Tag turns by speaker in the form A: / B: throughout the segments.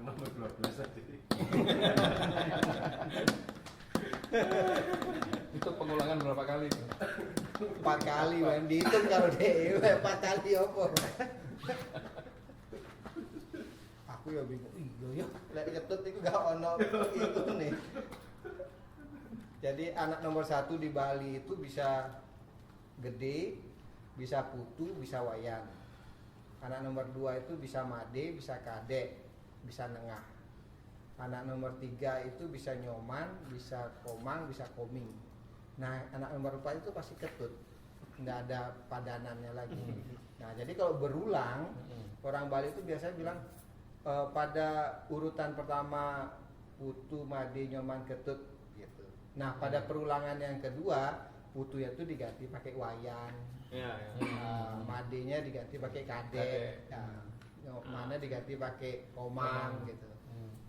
A: nomor 12 tadi.
B: Itu pengulangan berapa kali?
C: 4 kali men dihitung kalau dhewe 4 kali opo. Aku ya bingung. Iya ya, lek ketut iku gak ono itu nih. Jadi anak nomor 1 di Bali itu bisa gede, bisa putu, bisa wayan. Anak nomor 2 itu bisa made, bisa kadek, bisa nengah. Anak nomor 3 itu bisa nyoman, bisa komang, bisa koming. Nah, anak nomor 4 itu pasti ketut. Nggak ada padanannya lagi. Nah, jadi kalau berulang, orang Bali itu biasanya bilang pada urutan pertama putu, made, nyoman, ketut gitu. Nah, pada perulangan yang kedua, putunya itu diganti pakai wayan.
D: Ya.
C: Madenya diganti pakai kadek. Mana diganti pakai komang gitu.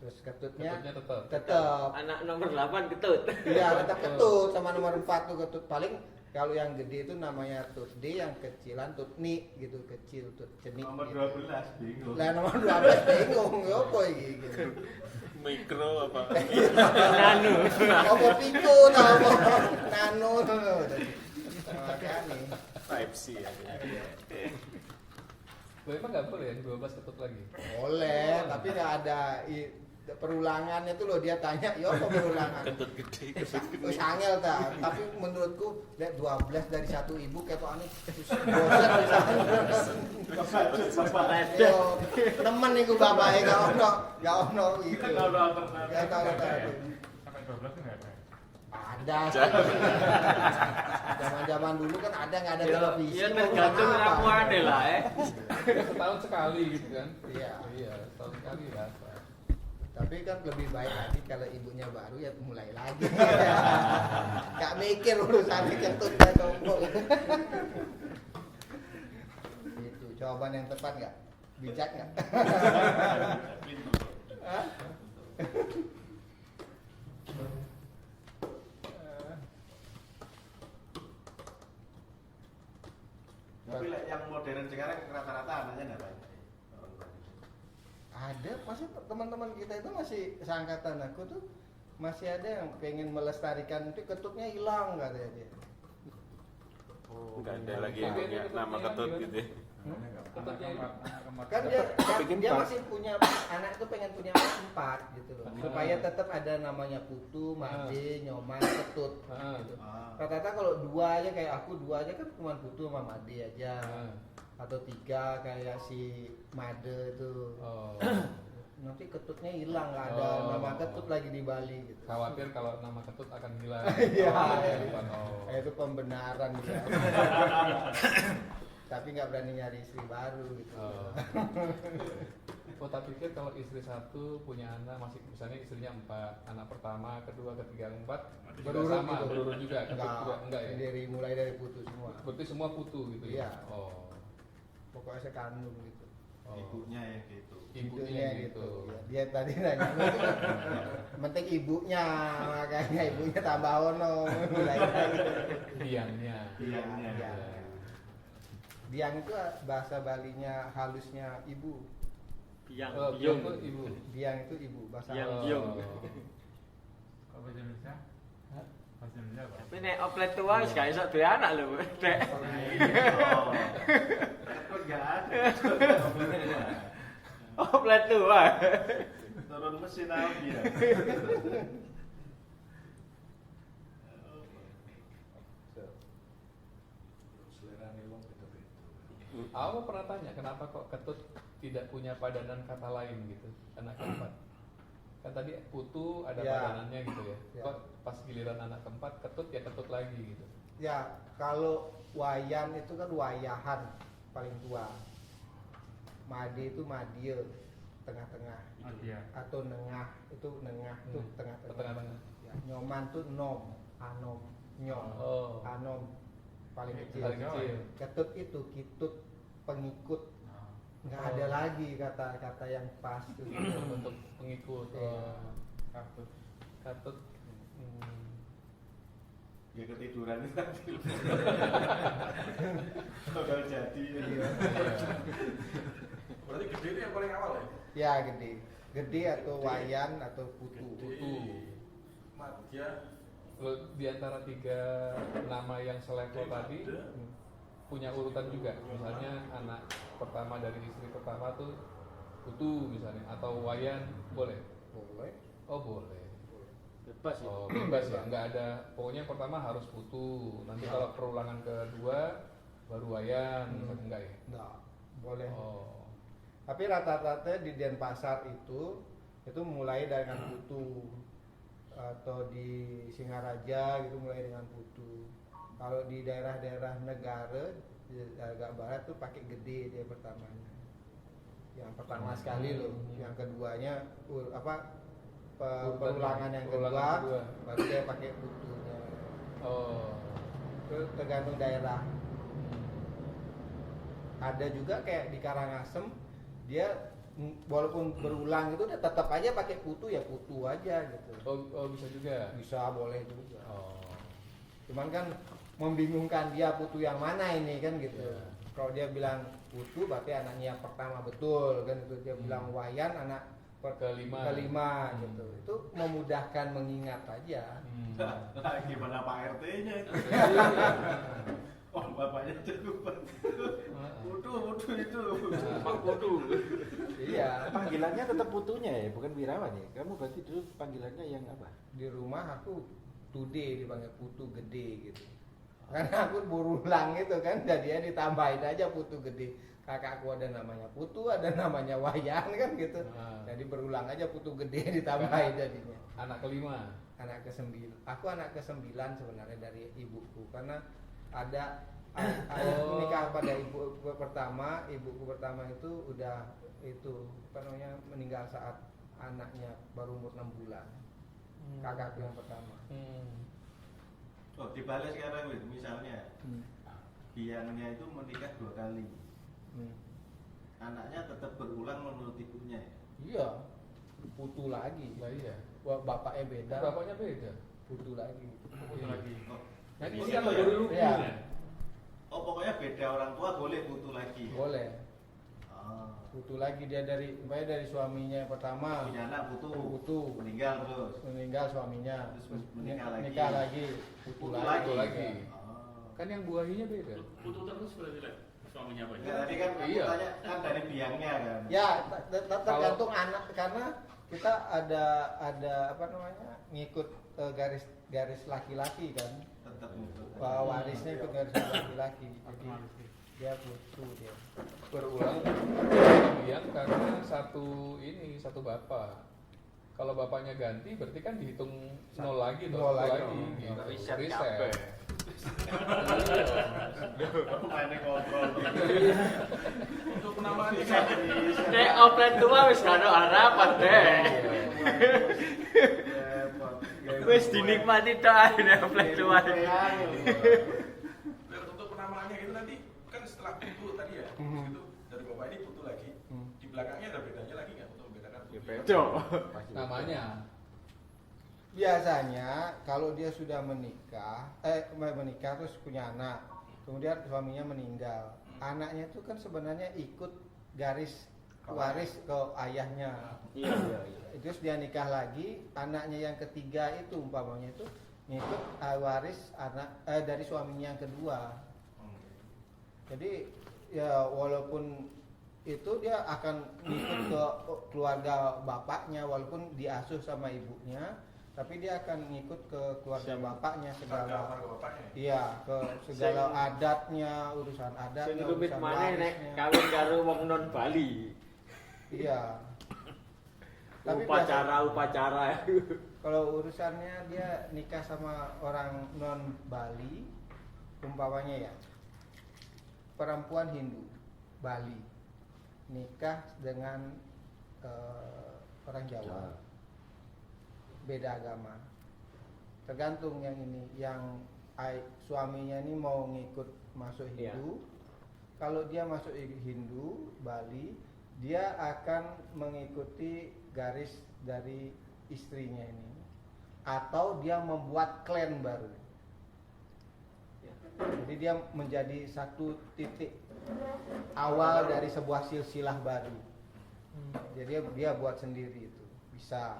C: Terus ketutnya tetap.
D: Anak nomor 8 ketut.
C: Iya, tetap ketut sama nomor 4 tuh ketut. Paling kalau yang gede itu namanya tut D, yang kecilan tut ni gitu, kecil tut cenik.
A: Nomor
C: gitu.
A: 12 bingung.
C: Lah nomor 12 bingung, ya apa iki gitu.
E: Mikro apa?
D: Nano.
C: Apa piku tau apa? Nano tuh. Makanya.
E: Type C ya.
B: Loh, emang nggak boleh ya 12 ketut lagi?
C: Boleh, tapi nggak ada perulangannya tuh loh, dia tanya, ya apa perulangan?
E: Ketut gede, ketut gede.
C: Wis angel ta, tapi menurutku lihat 12 dari satu ibu ketokane bosan pisan. Yo, temen niku bapake gak ono itu.
A: Kan ada alternatif.
C: Gak tahu
A: Sampai 12 kan enggak ada.
C: ada. Zaman-zaman dulu kan ada nggak ada televisi.
D: Ya
C: mau
D: tergantung
C: apa?
D: ramu ada lah
B: Setahun sekali gitu kan?
C: Iya.
B: Iya, setahun sekali ya.
C: Tapi kan lebih baik lagi kalau ibunya baru ya mulai lagi. Gak mikir urusan kentut dan sombong. Itu jawaban yang tepat nggak? Bijak nggak? Hah?
A: Tapi yang modern sekarang rata-rata anaknya enggak baik.
C: Ada, masih teman-teman kita itu masih seangkatan aku tuh masih ada yang pengen melestarikan itu ketutnya hilang katanya dia.
E: Enggak ada lagi yang punya nama ketut gitu ya.
B: Ketutnya
C: Kan dia masih punya anak itu pengen punya 4 gitu loh. Supaya tetap ada namanya putu, made, nyoman, ketut gitu. Rata-rata kalau 2 aja kayak aku 2 aja kan cuma putu sama made aja. Atau 3 kayak si made itu.
B: Oh.
C: Nanti ketutnya hilang, nggak ada nama ketut lagi di Bali gitu.
B: Khawatir kalau nama ketut akan hilang.
C: Iya,
B: Oh.
C: itu pembenaran ya. Tapi nggak berani nyari istri baru gitu.
B: Oh, tak pikir kalau istri 1 punya anak masih misalnya istrinya 4, anak pertama, kedua, ketiga, 4 juga
C: Berurut
B: sama,
C: gitu.
B: berurut juga, ketut juga enggak ya?
C: Mulai dari putu semua.
B: Berarti semua putu gitu ya?
C: Iya.
B: Oh.
C: Pokoknya saya kandung gitu.
B: Oh.
A: Ibunya yang gitu.
B: Ibunya gitu.
C: Ya, dia tadi nanya, penting ibunya, makanya ibunya tambah ono.
B: Biangnya.
A: Biangnya.
C: Biang itu bahasa Balinya halusnya ibu.
D: Biang,
B: Oh,
D: biung.
B: biang itu ibu.
C: Biang itu ibu bahasa
D: Biang,
C: halus.
D: biung.
A: Kalau bahasa Indonesia? Bahasa Indonesia apa?
D: Tapi nek oplet tua wis gak iso duwe anak lho, Dek.
A: Oh. Ketut enggak ada.
D: Oplet tua.
A: Turun mesin aja dia. Selera nih wong beda-beda.
B: Aku pernah tanya kenapa kok ketut tidak punya padanan kata lain gitu, anak keempat. Kan tadi putu ada
C: Ya.
B: padanannya gitu ya.
C: Ya.
B: Kok pas giliran anak keempat ketut ya ketut lagi gitu.
C: Ya, kalau wayan itu kan wayahan paling tua. Made itu madie, tengah-tengah. Atau nengah itu itu tengah-tengah.
B: Tengah-tengah.
C: Ya, nyoman tuh nom, anom, nyom,
B: Oh.
C: anom paling kecil.
B: Paling kecil.
C: Ketut itu kitut pengikut. Nggak
B: Oh.
C: ada lagi kata-kata yang pas tuh.
B: Untuk pengikut.
C: Iya.
B: Katut. Katut.
A: Ya ketiduran itu tadi. Bakal jadi.
C: Iya.
A: Berarti gede itu yang paling awal ya?
C: Ya gede. gede atau wayan atau putu.
B: Lo di antara 3 nama yang selevel tadi punya urutan juga. Misalnya anak pertama dari istri pertama tuh putu misalnya, atau wayan boleh?
C: Boleh.
B: Oh boleh.
D: Bebas ya.
B: Oh bebas ya, nggak ada. Pokoknya yang pertama harus putu. Nanti kalau perulangan kedua baru wayan, misalnya enggak ya?
C: Enggak, boleh.
B: Oh.
C: Tapi rata-rata di Denpasar itu mulai dengan putu, atau di Singaraja gitu mulai dengan putu. Kalau di daerah-daerah negara di agak barat tuh pakai gede dia pertamanya. Yang pertama sekali loh, yang keduanya perulangan yang kedua, baru dia pakai putunya.
B: Oh.
C: Itu tergantung daerah. Ada juga kayak di Karangasem, dia walaupun berulang itu dia tetap aja pakai putu, ya putu aja gitu.
B: Oh bisa juga.
C: Bisa, boleh juga.
B: Oh.
C: Cuman kan membingungkan dia putu yang mana ini kan gitu.
B: Iya.
C: Kalau dia bilang putu berarti anaknya yang pertama betul kan itu. Dia bilang wayan anak kelima gitu. Itu memudahkan mengingat aja.
F: Gimana Pak RT-nya itu? Oh, bapaknya cukup. Putu itu.
D: Pak Putu.
C: Iya.
G: Panggilannya tetap putunya ya, bukan Wirawan ya. Kamu berarti dulu panggilannya yang apa?
C: Di rumah aku tude dipanggil putu gede gitu. Karena aku berulang itu kan, jadinya ditambahin aja putu gede. Kakakku ada namanya putu, ada namanya wayan kan gitu. Jadi berulang aja putu gede ditambahin jadinya.
B: Anak kelima.
C: Anak ke-9. Aku anak ke-9 sebenarnya dari ibuku, karena ada ayahku nikah pada ibuku pertama. Ibuku pertama itu udah meninggal saat anaknya baru umur 6 bulan. Kakakku yang pertama.
F: Oh, dibalik sekarang Win. Misalnya biangnya itu menikah 2 kali. Anaknya tetap berulang menurut ibunya ya?
C: Iya, putu lagi.
B: Lah iya.
C: Wah, bapaknya beda.
B: Bapaknya beda.
C: Putu lagi.
A: Putu lagi.
F: Oh,
B: Nah,
F: oh,
B: ini
F: gitu
B: apa
F: ya?
B: dulu?
C: Iya.
F: Oh, pokoknya beda orang tua boleh putu lagi.
C: Boleh.
F: Ah.
C: Putu lagi dia dari suaminya yang pertama.
F: Punya anak putu.
C: Putu.
F: Meninggal terus.
C: Meninggal suaminya.
F: Terus menikah lagi.
C: Nikah lagi. Putu
F: Putu
C: lagi.
B: lagi.
F: Ah.
B: Kan yang buahinya beda.
A: Putu terus berarti lah suaminya apa?
F: Enggak, tadi kan aku
B: Iya.
F: tanya kan dari biangnya kan.
C: Ya, tergantung anak, karena kita ada ngikut garis laki-laki kan.
F: Tetap ikut.
C: Warisnya ikut garis laki-laki. Jadi dia putu dia.
B: Berulang biang karena satu bapak. Kalau bapaknya ganti berarti kan dihitung 0 lagi tuh.
C: Nol lagi.
B: Gitu.
D: Riset
B: Riset.
D: capek.
F: Aku main kontrol.
A: Untuk penamaan ini
D: Dek oplet tua wis gak ono harapan, Dek. Wis dinikmati tok ae nek oplet tua.
A: untuk penamaannya gitu nanti kan setelah putu tadi ya, itu dari bapak ini putu lagi. Di belakangnya ada bedanya lagi nggak untuk membedakan putu?
D: Beda.
B: Namanya.
C: Biasanya kalau dia sudah menikah terus punya anak, kemudian suaminya meninggal, anaknya itu kan sebenarnya ikut garis waris ke ayahnya.
D: Iya.
C: Terus dia nikah lagi, anaknya yang ketiga itu umpamanya itu ngikut waris anak dari suaminya yang kedua. Jadi ya walaupun itu dia akan ngikut ke keluarga bapaknya, walaupun diasuh sama ibunya, tapi dia akan ngikut ke keluarga bapaknya segala.
A: Bapaknya.
C: Iya, ke segala adatnya, urusan adatnya,
D: Sing rumit
C: urusan
D: maneh nek
C: warisnya.
D: kawin karo wong non Bali.
C: Iya. Tapi
D: Upacara.
C: kalau urusannya dia nikah sama orang non Bali, umpamanya ya, perempuan Hindu Bali nikah dengan orang Jawa, beda agama. Tergantung yang ini, yang suaminya ini mau ngikut masuk Hindu. Kalau dia masuk Hindu Bali, dia akan mengikuti garis dari istrinya ini, atau dia membuat klan baru. Jadi dia menjadi satu titik awal dari sebuah silsilah baru. Jadi dia buat sendiri itu bisa.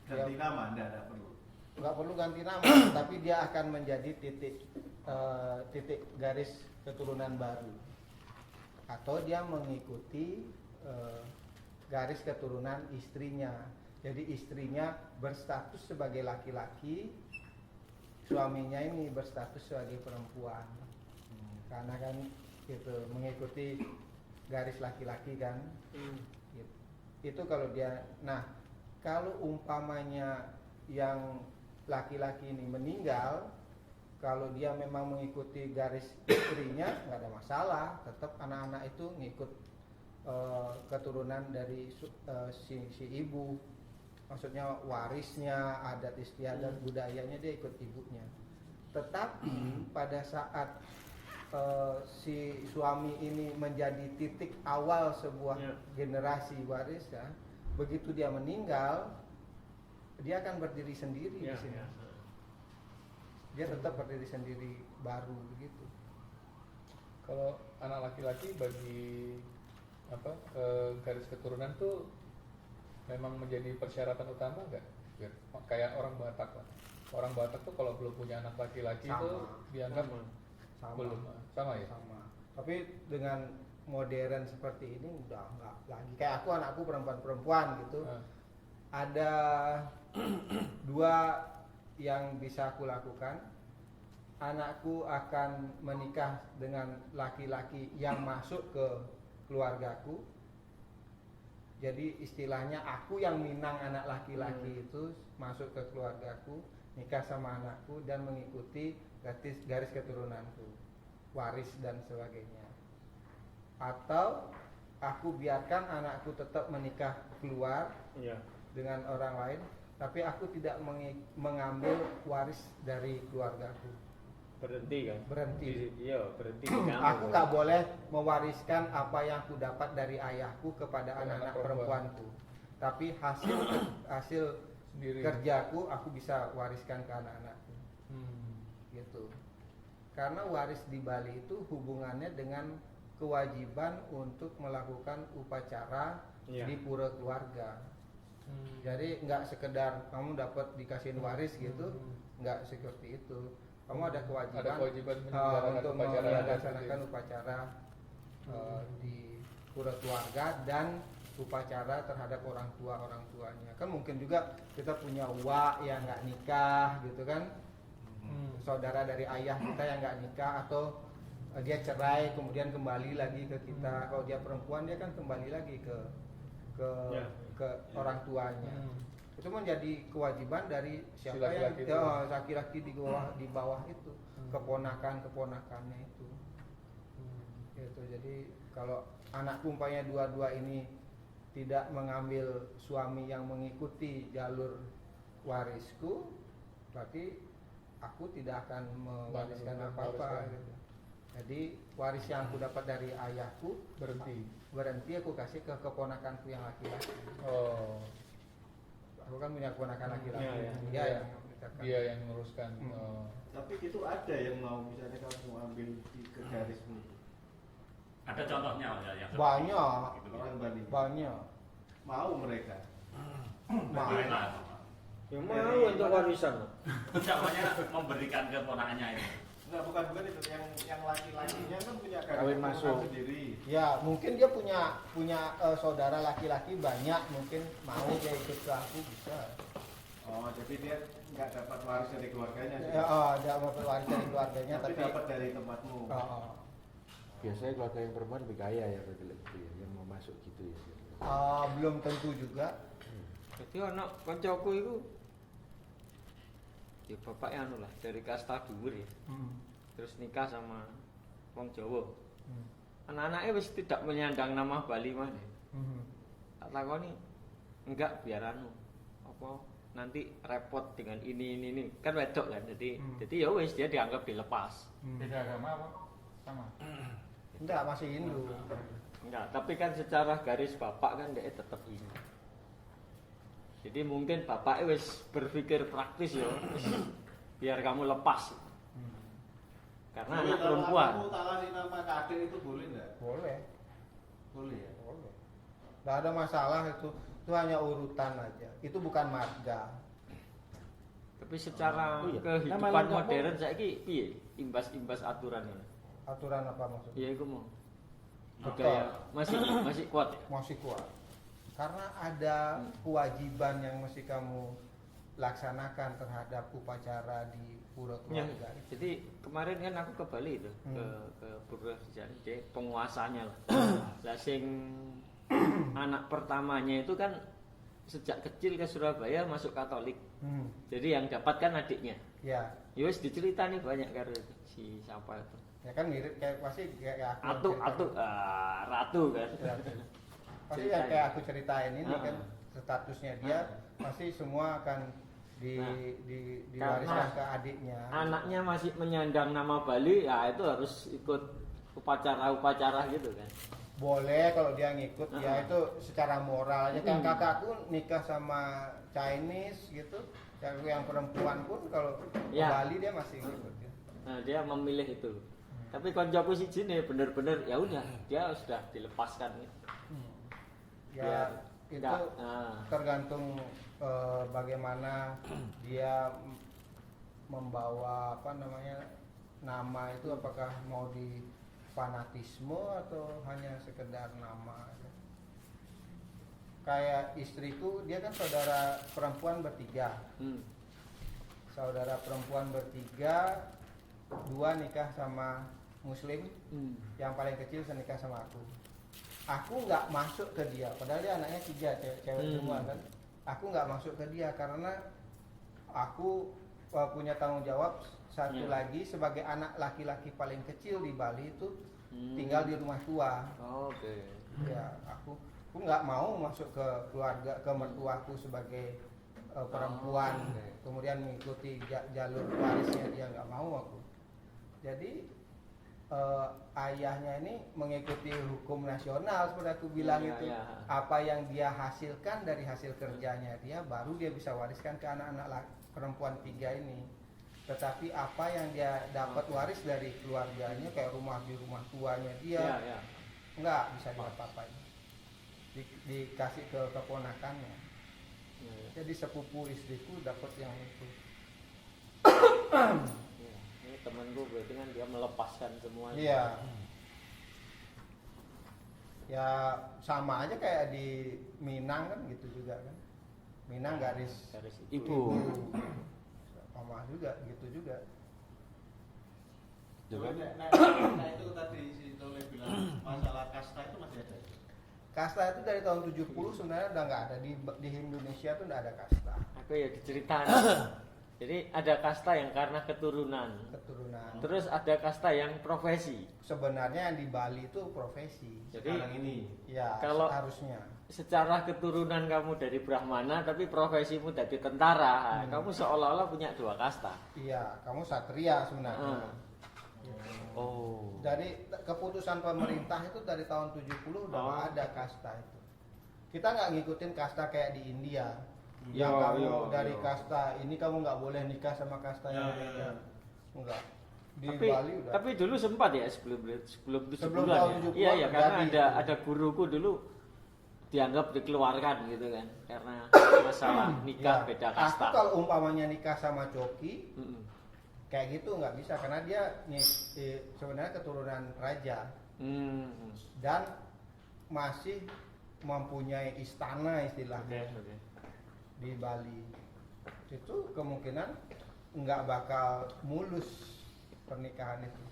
F: Ganti nama enggak perlu.
C: Nggak perlu ganti nama, tapi dia akan menjadi titik garis keturunan baru, atau dia mengikuti garis keturunan istrinya. Jadi istrinya berstatus sebagai laki-laki, suaminya ini berstatus sebagai perempuan, karena kan gitu mengikuti garis laki-laki kan. Gitu. Itu kalau dia. Nah, kalau umpamanya yang laki-laki ini meninggal, kalau dia memang mengikuti garis istrinya nggak ada masalah, tetap anak-anak itu ngikut keturunan dari si ibu, maksudnya warisnya, adat istiadat budayanya dia ikut ibunya. Tetapi pada saat si suami ini menjadi titik awal sebuah generasi waris ya, begitu dia meninggal, dia akan berdiri sendiri di sini. Dia tetap berdiri sendiri baru begitu.
B: Kalau anak laki-laki bagi garis keturunan tuh memang menjadi persyaratan utama nggak? Kayak orang Batak lah. Orang Batak tuh kalau belum punya anak laki-laki itu dianggap belum sama ya.
C: Sama. Tapi dengan modern seperti ini udah nggak lagi. Kayak anakku perempuan gitu. Ada dua yang bisa aku lakukan. Anakku akan menikah dengan laki-laki yang masuk ke keluargaku. Jadi istilahnya aku yang minang anak laki-laki itu masuk ke keluargaku, nikah sama anakku dan mengikuti garis keturunanku, waris dan sebagainya. Atau aku biarkan anakku tetap menikah keluar dengan orang lain, tapi aku tidak mengambil waris dari keluargaku.
D: Berhenti kan?
C: Berhenti.
D: Iya, berhenti di kamu.
C: Aku nggak boleh mewariskan apa yang aku dapat dari ayahku kepada anak-anak perempuanku. Tapi hasil
B: Sendiri.
C: kerjaku aku bisa wariskan ke anak-anakku. Gitu. Karena waris di Bali itu hubungannya dengan kewajiban untuk melakukan upacara di pura keluarga. Jadi nggak sekedar kamu dapat dikasihin waris gitu, nggak seperti itu. Kamu ada kewajiban untuk melaksanakan upacara di pura keluarga dan upacara terhadap orang tuanya. Kan mungkin juga kita punya yang nggak nikah gitu kan, saudara dari ayah kita yang nggak nikah, atau dia cerai kemudian kembali lagi ke kita. Kalau dia perempuan dia kan kembali lagi ke orang tuanya. Itu menjadi kewajiban dari siapa
B: laki-laki
C: yang laki-laki di bawah itu, keponakannya itu. Gitu. Jadi kalau anakku umpamanya dua-dua ini tidak mengambil suami yang mengikuti jalur warisku, berarti aku tidak akan mewariskan apa-apa. Gitu. Jadi waris yang aku dapat dari ayahku berhenti aku kasih ke keponakanku yang laki-laki.
B: Oh.
C: Aku kan punya keponakan laki-laki.
B: Dia yang menguruskan.
F: Tapi itu ada yang mau misalnya kamu ambil ke garismu.
H: Ada contohnya yang
C: Banyak.
H: gitu.
F: Orang Bali.
C: Banyak.
F: Mau mereka.
H: Bagaimana?
G: Yang mau untuk warisan.
H: Ucapannya memberikan keponakannya ini.
F: Enggak, bukan itu yang laki-lakinya kan punya
G: Kawin masuk
F: sendiri.
C: Ya mungkin dia punya saudara laki-laki banyak, mungkin mau dia ikut ke aku bisa.
F: Oh, jadi dia nggak dapat waris dari keluarganya sih.
C: Ya, dapat waris dari keluarganya,
F: tapi
C: tapi
F: dapat dari tempatmu.
G: Biasanya keluarga yang perempuan lebih kaya ya berarti gitu ya, yang mau masuk gitu ya.
C: Belum tentu juga.
D: Jadi anak kancaku itu ya bapaknya anu lah dari kasta dhuwur ya. Terus nikah sama wong Jawa. Anak-anaknya wis tidak menyandang nama Bali mana. Tak takoni enggak biar anu apa nanti repot dengan ini kan wedok kan. Jadi ya wis dia dianggap dilepas.
A: Beda agama apa? Sama.
C: Enggak, masih Hindu.
D: Enggak, tapi kan secara garis bapak kan dia tetap Hindu. Jadi mungkin bapak wis berpikir praktis ya, biar kamu lepas. Karena
F: Jadi
D: anak
F: kalau
D: perempuan.
F: Kamu tak kasih nama kadek itu boleh nggak?
C: Boleh.
F: Boleh ya.
C: Boleh. Nggak ada masalah itu hanya urutan aja. Itu bukan marga.
D: Tapi secara
G: Oh, iya.
D: kehidupan
G: Nama lengkapmu-
D: modern saiki piye imbas-imbas aturan ini?
C: Aturan apa maksudnya?
D: Ya iku mau.
C: Betul.
D: Budaya masih kuat ya?
C: Masih kuat. Karena ada kewajiban yang mesti kamu laksanakan terhadap upacara di pura
D: Ya,
C: keluarga.
D: jadi kemarin kan aku ke Bali itu, ke Pura Kerjaan, dia penguasanya lah. Lah sing anak pertamanya itu kan sejak kecil ke Surabaya masuk Katolik. Jadi yang dapat kan adiknya.
C: Ya,
D: Ya wis diceritani banyak karo itu, si siapa itu.
C: ya kan mirip kayak pasti kayak
D: Ratu
C: aku.
D: kan.
C: Ratu. Pasti yang kayak aku ceritain ini kan statusnya dia pasti semua akan diwariskan ke adiknya.
D: Anaknya masih menyandang nama Bali, ya itu harus ikut upacara-upacara gitu kan.
C: Boleh kalau dia ngikut ya itu secara moral aja kan. Kakakku nikah sama Chinese gitu, yang perempuan pun kalau ke
D: Ya.
C: Bali dia masih ngikut ya.
D: Nah, dia memilih itu. Tapi koncoku siji nih bener-bener ya udah dia sudah dilepaskan gitu.
C: Ya itu
D: Enggak,
C: tergantung bagaimana dia membawa nama itu, apakah mau di fanatisme atau hanya sekedar nama. Kayak istriku, dia kan saudara perempuan bertiga. Saudara perempuan bertiga, 2 nikah sama muslim, yang paling kecil senikah sama aku. Aku nggak masuk ke dia, padahal dia anaknya 3, cewek semua kan. Aku nggak masuk ke dia karena aku punya tanggung jawab satu lagi sebagai anak laki-laki paling kecil di Bali itu tinggal di rumah tua.
D: Oke.
C: Ya, aku nggak mau masuk ke keluarga, ke mertuaku sebagai perempuan, kemudian mengikuti jalur warisnya, dia nggak mau aku. Jadi ayahnya ini mengikuti hukum nasional seperti aku bilang itu. Apa yang dia hasilkan dari hasil kerjanya dia, baru dia bisa wariskan ke anak-anak perempuan 3 ini. Tetapi apa yang dia dapat waris dari keluarganya, kayak rumah di rumah tuanya dia, enggak bisa diapa-apain. Dikasih ke keponakannya. Jadi sepupu istriku dapat yang itu.
D: Ini temanku berarti kan dia melepaskan semua.
C: Iya. Ya sama aja kayak di Minang kan gitu juga kan. Minang garis
D: ibu.
C: Sama juga gitu juga.
F: Nah itu tadi si Tole bilang masalah kasta itu masih ada.
C: Kasta itu dari tahun 70 sebenarnya udah nggak ada di Indonesia tuh nggak ada kasta.
D: Aku ya diceritain. Jadi ada kasta yang karena keturunan. Terus ada kasta yang profesi.
C: Sebenarnya yang di Bali itu profesi.
D: Jadi
F: Sekarang ini
C: Ya,
D: kalau
C: harusnya.
D: secara keturunan kamu dari Brahmana tapi profesimu dari tentara, kamu seolah-olah punya 2 kasta.
C: Iya, kamu satria sebenarnya.
G: Oh.
C: Dari keputusan pemerintah itu dari tahun 70 udah nggak ada kasta itu. Kita nggak ngikutin kasta kayak di India. Yang kamu dari kasta ini kamu nggak boleh nikah sama kasta yang beda. Enggak. Di Bali udah.
D: Tapi dulu sempat ya sebelum 70-an
C: tahun
D: ya.
C: 70-an
D: Iya ya, karena
C: jadi.
D: ada guruku dulu dianggap dikeluarkan gitu kan karena masalah nikah
C: Ya,
D: beda
C: aku
D: kasta.
C: kalau umpamanya nikah sama Coki kayak gitu nggak bisa karena dia sebenarnya keturunan raja dan masih mempunyai istana istilahnya di Bali. Itu kemungkinan nggak bakal mulus pernikahan itu.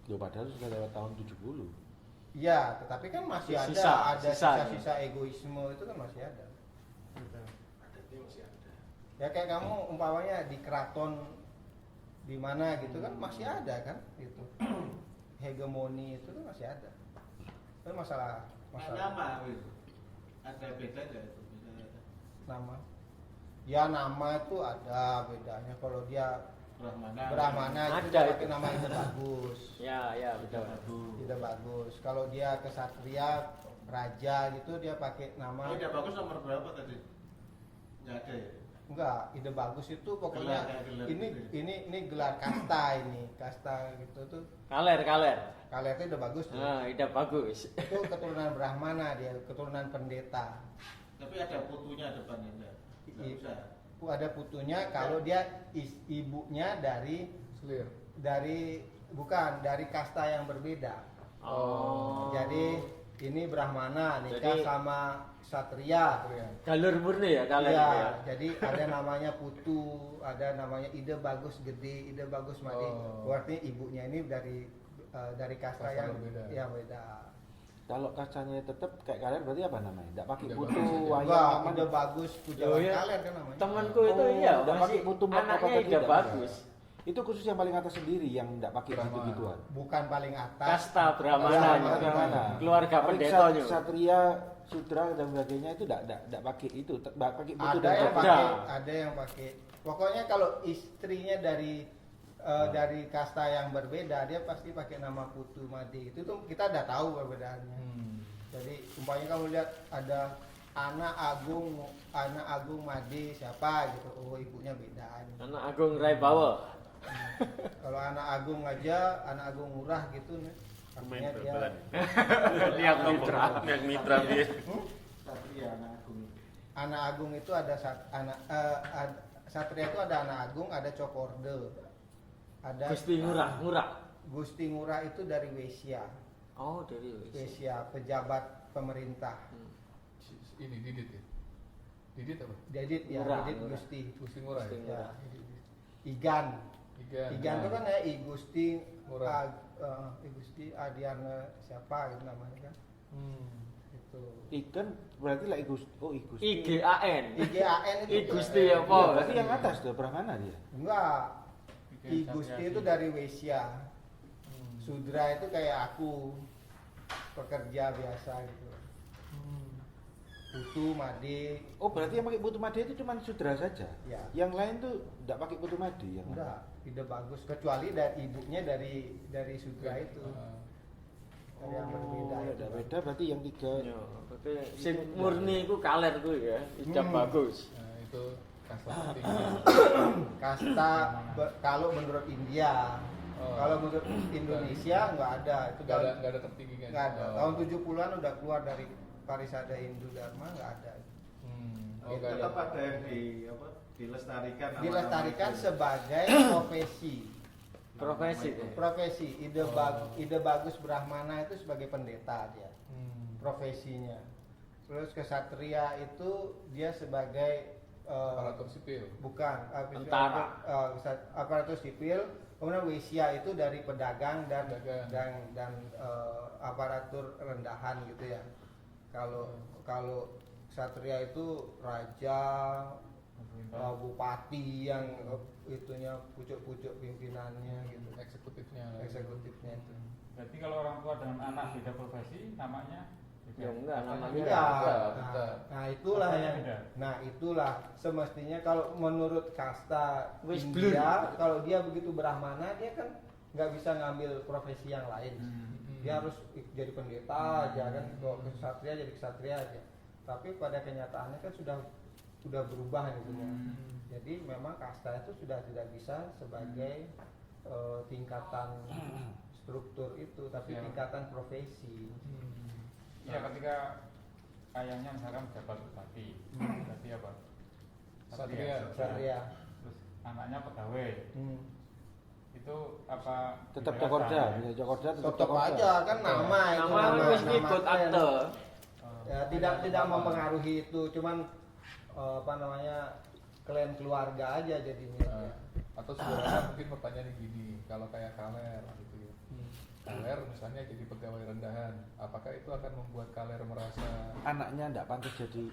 G: Loh, padahal sudah lewat tahun 70.
C: Ya, tetapi kan masih ada sisa-sisa egoisme itu kan masih ada.
A: Adatnya masih ada.
C: Ya kayak kamu umpamanya di keraton di mana gitu kan masih ada kan itu. Hegemoni itu kan masih ada. Itu masalah
F: nama itu ada beda nggak itu?
C: nama. Ya nama itu ada bedanya. Kalau dia Brahmana itu
D: Ada
C: dia pakai
D: itu.
C: nama itu bagus.
D: Ya betul.
C: Tidak bagus. Kalau dia kesatria raja gitu dia pakai nama.
F: Tidak bagus nomor berapa tadi? Nggak ada ya?
C: Enggak, ide bagus itu pokoknya
F: Gelar
C: ini gelar kasta gitu tuh.
D: Kaler.
C: Kaler itu ide bagus tuh.
D: Nah, ide bagus.
C: Itu keturunan Brahmana dia, keturunan pendeta.
F: Tapi ada putunya depannya enggak? Enggak
C: I-
F: usah.
C: Ada putunya kalau dia ibunya dari
B: Selir.
C: bukan dari kasta yang berbeda.
D: Oh.
C: Jadi ini Brahmana nikah
D: Jadi-
C: sama Ksatria.
D: Galur murni ya kaler
C: Iya,
D: itu ya.
C: jadi ada namanya putu, ada namanya ide bagus gede, ide bagus madi.
B: Oh.
C: Berarti ibunya ini dari kasta
B: Kasta
C: yang
B: berbeda.
C: ya beda.
G: Kalau kastanya tetap kayak kalian berarti apa namanya? Enggak pakai
B: Ide
G: putu
B: bagus aja.
G: wayang
C: Enggak,
G: apa
C: ide bagus pujawan
D: Oh, iya.
C: kalian kan namanya.
D: Temanku itu
G: Oh,
D: iya
G: nggak
D: masih
G: pakai putu apa
D: anaknya
G: tadi,
D: ide
G: nggak?
D: bagus.
G: Itu khusus yang paling atas sendiri yang enggak pakai
B: Brahma.
G: gitu-gituan.
C: Bukan paling atas.
D: Kasta Brahmana.
C: Iya,
G: Brahmana.
D: Keluarga
G: Paling
D: pendetanya.
G: Satria, Sudra dan sebagainya itu enggak pakai itu, pakai putu
C: Ada
G: dan
C: yang
G: topi.
C: pakai, ada yang pakai. Pokoknya kalau istrinya dari kasta yang berbeda, dia pasti pakai nama putu madi. Itu tuh kita udah tahu perbedaannya. Jadi umpamanya kamu lihat ada anak agung madi siapa gitu, oh ibunya beda. Gitu.
D: Anak Agung Raibawa.
C: Kalau anak agung aja, anak agung murah gitu nih. Artinya dia
D: Lihat mitra.
E: Yang mitra dia.
F: Satria anak agung.
C: anak agung itu ada Satria itu ada anak agung, ada Cokorde. Ada
D: Gusti Ngurah.
C: Gusti Ngurah itu dari Wesya.
D: Oh, dari
C: Wesya, pejabat pemerintah.
B: Ini Didit ya. Didit apa?
C: Didit ya,
D: Ngurah,
C: Didit
D: Ngurah.
C: Gusti.
B: Gusti Ngurah ya.
D: Gusti.
C: Ya. Igan. Igan itu kan ya I Gusti
B: Ngurah.
C: I Gusti Adiana siapa gitu namanya kan. Itu.
G: Ikan berarti lah Igus. Oh, Igus.
D: IGAN.
C: IGAN itu.
D: I Gusti
C: ya.
D: apa?
G: Iya, berarti yang atas tuh Brahmana dia.
C: Enggak. I Gusti itu dari Wesya. Sudra itu kayak aku, pekerja biasa gitu. Putu, made,
G: Oh, berarti yang pakai putu made itu cuma Sudra saja.
C: ya.
G: Yang lain tuh enggak pakai putu made yang mana?
C: Enggak, ide bagus. Kecuali dari ibunya dari Sudra itu. Dari yang berbeda.
G: Oh,
C: itu.
G: ada beda berarti yang tiga.
D: Ya, berarti sing murni iku kaler ku ya. Ide bagus.
B: Nah, itu kasta tertinggi.
C: Kasta kalau menurut India,
B: Oh.
C: kalau menurut Indonesia nggak ada. Itu
B: Nggak ada tertinggi kan?
C: nggak ada.
B: Oh.
C: Tahun 70-an udah keluar dari Parisada Hindu Dharma, nggak ada.
B: Oh, nggak ada.
F: Tetap ada yang dilestarikan. nama-nama
C: Dilestarikan
F: itu.
C: sebagai profesi. Profesi. Ide bagus Brahmana itu sebagai pendeta dia. Profesinya. Terus kesatria itu dia sebagai
B: Aparatur sipil.
C: bukan
D: Tentara.
C: aparatur sipil. Kemudian Wesya itu dari pedagang dan
B: Pedagang.
C: aparatur rendahan gitu ya. Kalau kesatria itu raja, bupati yang itunya pucuk-pucuk pimpinannya gitu. Eksekutifnya itu.
I: Berarti kalau orang tua dengan anak beda profesi, namanya
D: Ya enggak, namanya
C: Iya.
B: beda.
C: Nah, itulah
I: Kastanya
C: yang.
I: beda.
C: Nah, itulah semestinya kalau menurut kasta
D: Wis
C: India, kalau dia begitu Brahmana, dia kan nggak bisa ngambil profesi yang lain. Dia harus jadi pendeta aja kan, kalau kesatria jadi kesatria aja. Tapi pada kenyataannya kan sudah berubah gitu ya. Jadi memang kasta itu sudah tidak bisa sebagai tingkatan struktur itu, tapi
I: Ya.
C: tingkatan profesi.
I: Ya ketika ayahnya misalkan jabat bupati, berarti apa?
B: Satria.
C: Satria.
I: Terus anaknya pegawai, itu apa?
G: Tetap
I: beda
G: Cokorda,
I: kasta, ya?
G: bisa Cokorda tetap
C: Tetap
G: Cokorda.
C: aja kan nama itu
D: Nama wis ngikut
C: keren.
D: akte.
C: Ya, tidak mempengaruhi itu, cuman apa namanya klan keluarga aja jadinya.
B: Atau sebenarnya mungkin pertanyaannya gini, kalau kayak Kaler gitu ya. Kaler misalnya jadi pegawai rendahan, apakah itu akan membuat Kaler merasa
G: Anaknya enggak pantas jadi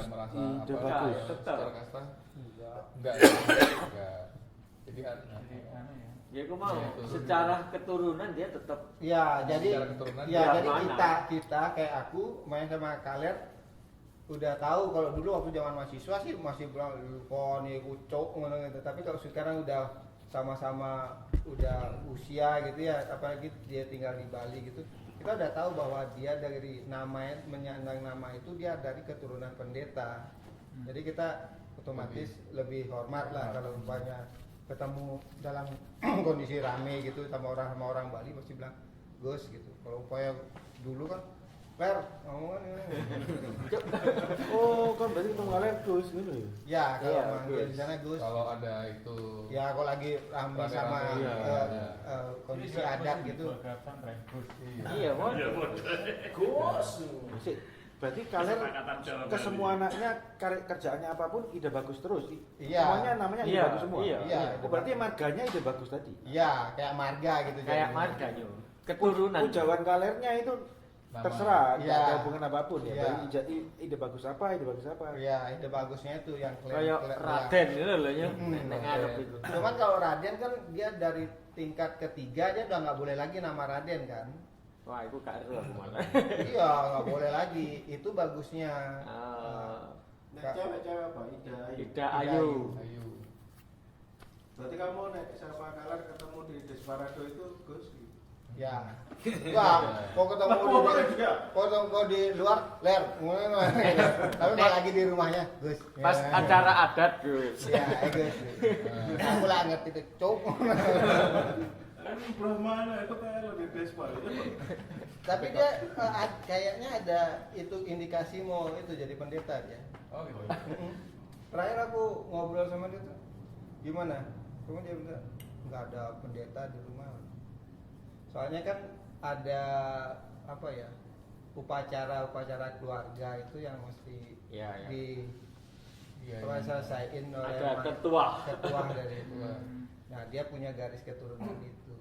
B: merasa
G: ide
B: apa?
G: bagus.
B: Secara kasta?
C: Enggak.
B: Enggak. Jadi
I: Jadi anu ya.
D: Ya aku mau
B: Ya, itu.
D: secara keturunan dia tetap
C: Ya, jadi
B: Secara keturunan
C: ya jadi
D: Brahmana.
C: kita kayak aku main sama Kaler udah tahu kalau dulu waktu zaman mahasiswa sih masih bilang nih kucuk ngono gitu. Tapi kalau sekarang udah sama-sama udah usia gitu ya, apalagi dia tinggal di Bali gitu, kita udah tahu bahwa dia dari nama menyandang nama itu dia dari keturunan pendeta. Jadi kita otomatis lebih hormat lah kalau umpamanya ketemu dalam kondisi rame gitu sama orang Bali pasti bilang Gus gitu. Kalau upaya dulu kan Per ngomongan
G: Oh, kan berarti ketemu kalian Gus gitu ya?
C: ya kalau
G: Iya,
C: manggil
G: Gus.
C: di sana Gus.
B: Kalau ada itu
C: Ya kalau lagi rame sama
G: iya,
C: kondisi adat gitu.
I: Bagapan rebus.
D: Iya, Mon.
H: Iya, Mon.
G: Gus. Sik, berarti kalian
H: Kesepakatan Jawa
G: ke
H: Bali.
G: semua anaknya kerjaannya apapun ide bagus terus.
C: Iya.
G: Semuanya namanya ide
D: Iya,
G: bagus semua.
D: iya.
C: Iya.
G: Oh, berarti marganya ide bagus tadi.
C: Iya, kayak marga gitu.
D: Kayak
C: jadinya.
D: marganya. Keturunan.
G: Ujawan kalernya itu
B: Nama.
G: terserah,
C: Iya.
G: nggak ada hubungan apapun ya.
C: Iya.
G: Berarti ide bagus apa, ide bagus apa.
C: Iya, ide bagusnya itu yang
D: Kayak
C: klaim-
D: Raden gitu loh ya.
C: Hmm,
D: Nek ngarep itu.
C: Cuman kalau Raden kan dia dari tingkat ketiga aja udah nggak boleh lagi nama Raden kan.
D: Wah, itu gak seru aku malah.
C: Iya, nggak boleh lagi. Itu bagusnya.
F: Nek cewek-cewek apa?
D: Ida Ayu.
B: Ayu.
F: Berarti kamu nek siapa kalah ketemu di Desperado itu Gus.
C: Ya. Wah, kok ketemu di luar ler. Tapi kalau lagi di rumahnya, Gus.
D: Pas
C: Ya.
D: acara adat, Gus.
C: Ya, Gus. Aku lah ngerti itu, cuk.
F: Brahmana itu kalau di Desperado.
C: Tapi dia kayaknya ada itu indikasi mau itu jadi pendeta dia.
B: Oh gitu.
C: Terakhir aku ngobrol sama dia tuh, gimana? Cuma dia bilang nggak ada pendeta di rumah. Soalnya kan ada apa ya, upacara keluarga itu yang mesti
D: Iya, iya.
B: Iya.
C: selesaiin oleh
D: Ada ketua.
C: dari itu. Nah dia punya garis keturunan itu.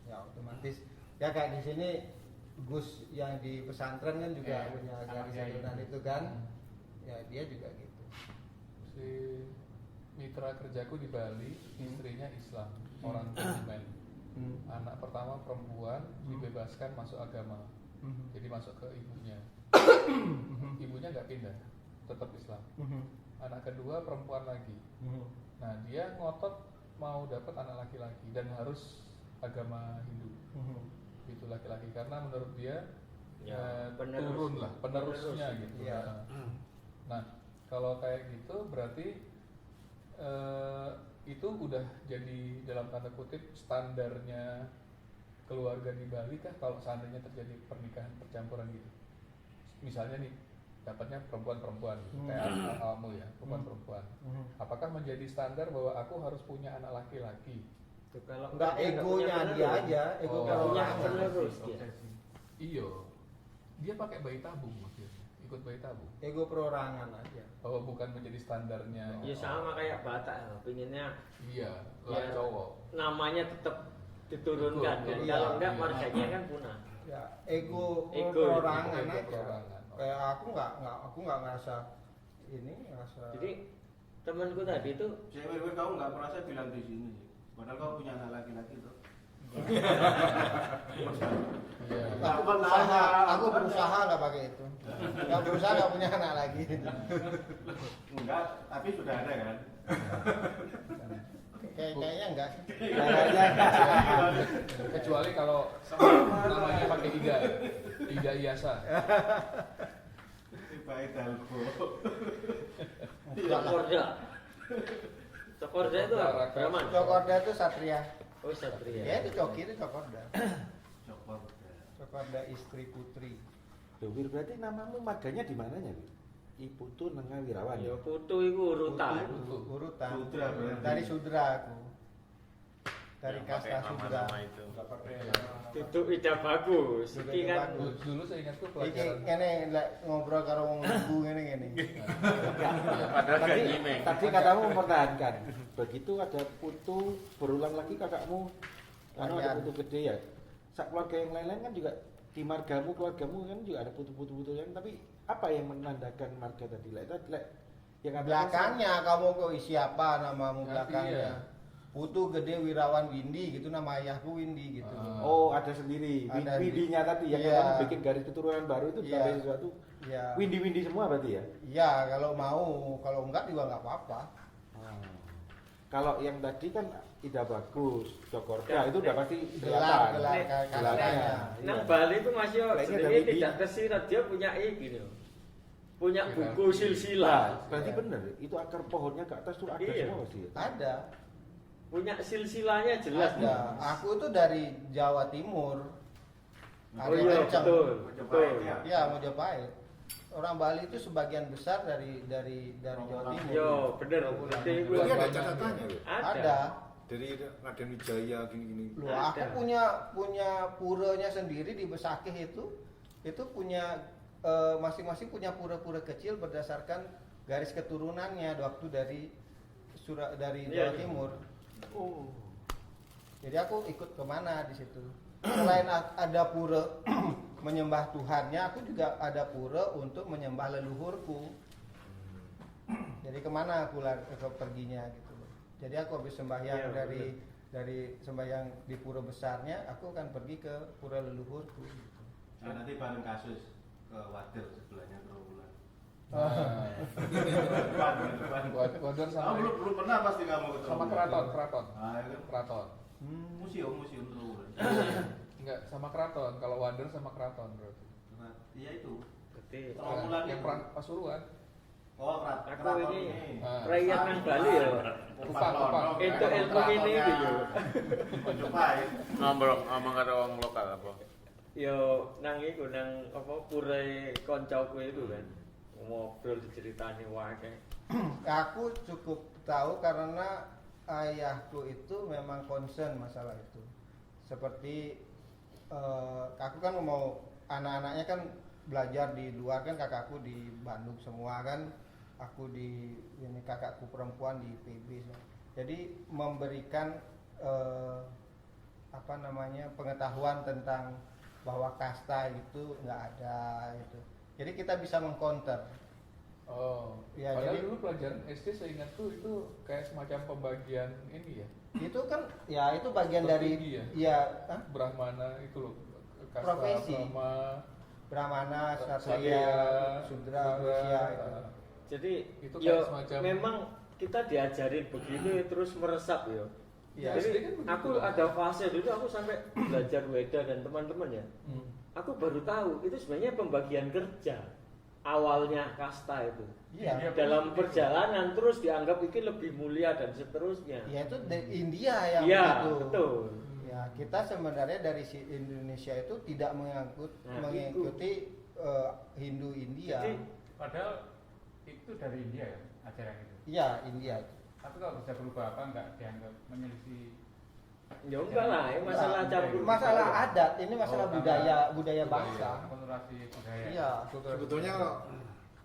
C: Ya otomatis ya kayak di sini Gus yang di pesantren kan juga
I: Iya,
C: punya
I: sama
C: garis
I: kiai.
C: keturunan itu kan. Ya dia juga gitu.
B: Si mitra kerjaku di Bali, istrinya Islam, orang Turkmen. Anak pertama perempuan dibebaskan masuk agama, jadi masuk ke ibunya. Ibunya nggak pindah, tetap Islam. Anak kedua perempuan lagi. Nah dia ngotot mau dapat anak laki-laki dan harus agama Hindu. Itu laki-laki karena menurut dia
D: Ya, penerus.
B: turun lah penerusnya gitu.
C: Iya.
B: Nah kalau kayak gitu berarti itu udah jadi dalam tanda kutip standarnya keluarga di Bali kah kalau seandainya terjadi pernikahan percampuran gitu? Misalnya nih dapatnya perempuan-perempuan gitu, kayak kamu ya perempuan-perempuan. Apakah menjadi standar bahwa aku harus punya anak laki-laki?
D: Tuh, kalau
C: Enggak egonya dia aja, ego
B: Oh.
D: punya
C: perorangan.
D: penerus dia.
B: Iyo, dia pakai bayi tabung maksudnya, ikut bayi tabung.
C: Ego perorangan aja.
B: Oh bukan menjadi standarnya.
D: Ya sama kayak Batak, pinginnya
B: Iya,
D: ya,
B: lah cowok.
D: namanya tetap diturunkan kan.
C: Iya,
D: Kalau enggak
B: iya.
D: marganya kan punah.
C: Ya ego
D: Ego,
C: perorangan
B: ego
C: aja.
B: perorangan.
C: Kayak aku nggak ngerasa ini ngerasa.
D: Jadi temanku tadi itu
F: Cewek kamu nggak merasa bilang di sini. Padahal kau punya anak laki-laki tuh.
B: Iya.
C: Aku berusaha nggak pakai itu. Nggak berusaha nggak punya anak lagi.
F: Enggak, tapi sudah ada kan.
C: Kayaknya enggak.
B: Kecuali kalau namanya pakai Ida Iyasa.
F: Tiba Hidalgo.
D: Cokorda. Cokorda itu apa? Brahman.
C: Cokorda itu satria.
D: Oh Satria.
C: Ya itu coki itu cokorda.
F: Cokor.
C: Cokorda istri putri.
G: Loh, Wir, berarti namamu marganya di mananya, Wir? Ibu tuh Nengah Wirawan.
D: Ya putu itu urutan.
C: Urutan.
F: Sudra berarti.
C: Dari sudra aku. Dari
E: Yang pakai
C: kasta sudra.
E: nama-nama itu.
D: Itu ida bagus.
C: Itu
D: Iki
C: ide
D: kan
C: bagus.
B: Dulu saya ingatku
C: Iki
B: pelajaran.
C: ngene lek ngobrol karo wong ibu ngene.
E: Padahal gak
G: Tadi,
E: nyimeng.
G: tadi katamu mempertahankan. Begitu ada putu berulang lagi kakakmu, anu ada
C: Wayan.
G: putu gede ya. Sak keluarga yang lain-lain kan juga di keluargamu kan juga ada putu-putu yang tapi apa yang menandakan marga tadi? Lek yang katakan
C: Belakangnya kamu kok siapa namamu
B: Nanti
C: belakangnya?
B: ya.
C: Putu Gede Wirawan Windy gitu, nama ayahku Windy gitu.
G: Oh, ada sendiri.
C: Ada
G: Windy-nya tadi yang
C: iya.
G: kamu bikin garis keturunan baru itu
C: Iya.
G: sampai sesuatu.
C: Ya.
G: Windy semua berarti ya?
C: Iya, kalau mau, kalau enggak juga enggak apa-apa.
G: Kalau yang tadi kan Ida Bagus, Cokorda itu udah pasti
C: Gelar,
G: kelihatan.
C: gelar
G: Gelarnya.
C: kadarnya.
D: nang Bali itu masih
G: Kayaknya
D: sedikit
G: dari
D: tidak tersirat dia punya I gitu. punya
B: Kira-
D: buku silsilah.
G: Berarti
C: Iya.
G: benar, itu akar pohonnya ke atas tuh ada
D: Iya.
G: semua pasti.
C: Ada.
D: Punya silsilahnya jelas.
C: Ada. Aku tuh dari Jawa Timur.
D: Oh iya,
C: Kencang.
D: betul.
F: Majapahit,
D: Betul.
F: ya.
C: Ya, Majapahit. Orang Bali itu sebagian besar dari Jawa Timur.
D: Yo, bener. Berarti itu
E: Berarti ada
B: banyak.
E: catatannya ya?
C: Ada.
E: Dari Raden Wijaya gini-gini.
C: Loh,
D: Ada.
C: aku punya puranya sendiri di Besakih itu punya masing-masing punya pura-pura kecil berdasarkan garis keturunannya waktu dari
D: Iya,
C: Jawa
D: iya.
C: Timur.
G: Oh.
C: Jadi aku ikut kemana di situ. Selain ada pura menyembah Tuhannya, aku juga ada pura untuk menyembah leluhurku. Jadi kemana aku perginya gitu. Jadi aku habis sembahyang
D: Iya,
C: dari sembahyang di pura besarnya, aku akan pergi ke pura leluhurku. Gitu.
F: Nah, nanti bareng kasus ke Wadil sebelahnya Trawulan. Depan.
B: Wadon sama
F: belum pernah pasti kamu ke
B: sama
F: Trawulan.
B: keraton.
F: Ah, ya kan?
B: Keraton.
F: Museum Trawulan.
B: Enggak, sama keraton. Kalau Wadon sama keraton berarti.
F: Iya itu.
D: Berarti
F: Trawulan
B: Yang
F: itu.
B: Pasuruan.
F: Oh,
D: aku
F: keraton
D: ini
B: Ah.
D: rakyat nang Bali ya.
B: Kupang.
D: Itu ilmu ini gitu.
F: Majapahit.
E: Ngomong karo wong lokal apa?
D: Yo nang iku nang apa pure koncoku itu kan. Ngobrol diceritani wae.
C: Aku cukup tahu karena ayahku itu memang concern masalah itu. Seperti aku kan mau anak-anaknya kan belajar di luar kan, kakakku di Bandung semua kan, aku di ini kakakku perempuan di IPB. Jadi memberikan pengetahuan tentang bahwa kasta itu nggak ada itu. Jadi kita bisa mengcounter.
B: Oh,
C: Ya,
B: padahal
C: jadi-
B: dulu pelajaran SD seingatku itu kayak semacam pembagian ini ya,
C: Itu kan ya itu bagian dari
B: Tertinggi ya?
C: ya hah?
B: Brahmana itu loh, kasta
C: Profesi.
B: Brahma,
C: Brahmana,
B: Satria,
C: Satria, Sudra, Wisya itu.
D: Jadi
B: Itu
D: yo
B: kayak semacam-
D: memang kita diajarin begini terus meresap yo.
C: Ya,
B: SD
D: Jadi
B: kan begitu.
D: aku ada fase dulu aku sampai belajar Weda dan teman-teman ya.
B: Hmm.
D: Aku baru tahu itu sebenarnya pembagian kerja. Awalnya kasta itu.
C: Iya.
D: Dalam perjalanan terus dianggap ini lebih mulia dan seterusnya.
C: Ya itu dari India yang
D: Iya,
C: begitu.
D: betul.
C: Ya, kita sebenarnya dari Indonesia itu tidak
D: Nah,
C: mengikuti Hindu India.
D: Jadi,
I: Padahal itu dari India ya ajaran itu.
C: Iya, India itu.
I: Tapi kalau bisa berubah apa enggak dianggap menyelisih?
D: ya enggak lah, ya masalah
C: Nah,
D: campur.
C: masalah adat, ini masalah
I: Oh,
C: budaya bangsa.
I: Akulturasi budaya.
C: Iya.
E: Sebetulnya kalau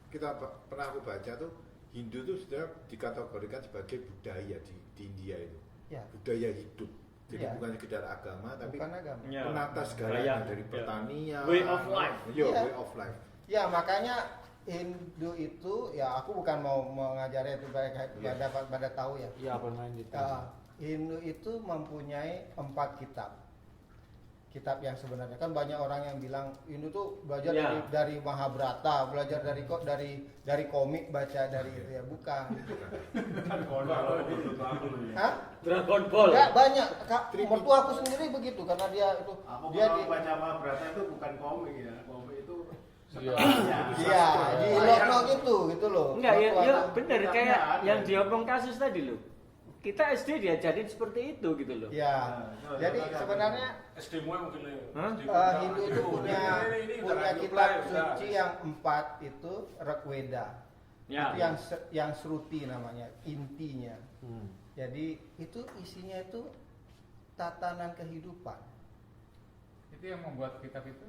E: kita pernah aku baca tuh Hindu tuh sudah dikategorikan sebagai budaya di India itu.
C: Ya,
E: Budaya hidup. Jadi
C: Iya.
E: bukan sekedar agama tapi
C: bukan agama.
D: Ya.
E: menata segalanya
D: Gaya,
E: dari
D: ya.
E: pertanian.
D: Way of life.
E: Iya,
C: Iya.
E: way of life.
C: Ya, makanya Hindu itu ya aku bukan mau mengajarnya itu pada tahu ya.
G: Iya, apa main itu?
C: Hindu itu mempunyai 4 kitab. Kitab yang sebenarnya kan banyak orang yang bilang Hindu tuh belajar
D: Ya.
C: dari Mahabharata, belajar dari komik, baca dari itu ya, bukan. Hah?
D: Dragon Ball.
C: Enggak banyak. Mertua aku sendiri begitu karena dia itu
F: Aku
C: dia
F: kalau baca Mahabharata itu bukan komik ya. Komik itu
B: Iya.
C: iya, di Ilokno gitu loh.
D: Enggak ya,
C: Mertua
D: ya
C: aku-
D: bener
F: Kitabnya
D: kayak
F: ada.
D: yang diomong kasus tadi loh. Kita SD diajarin seperti itu gitu loh.
C: Ya. Jadi sebenarnya
A: SD-mu mungkin ya.
D: Hah?
C: Hindu itu punya kitab suci yang 4 itu Rigveda.
D: Ya.
C: Itu yang Shruti namanya, intinya. Jadi itu isinya itu tatanan kehidupan.
I: Itu yang membuat kitab itu.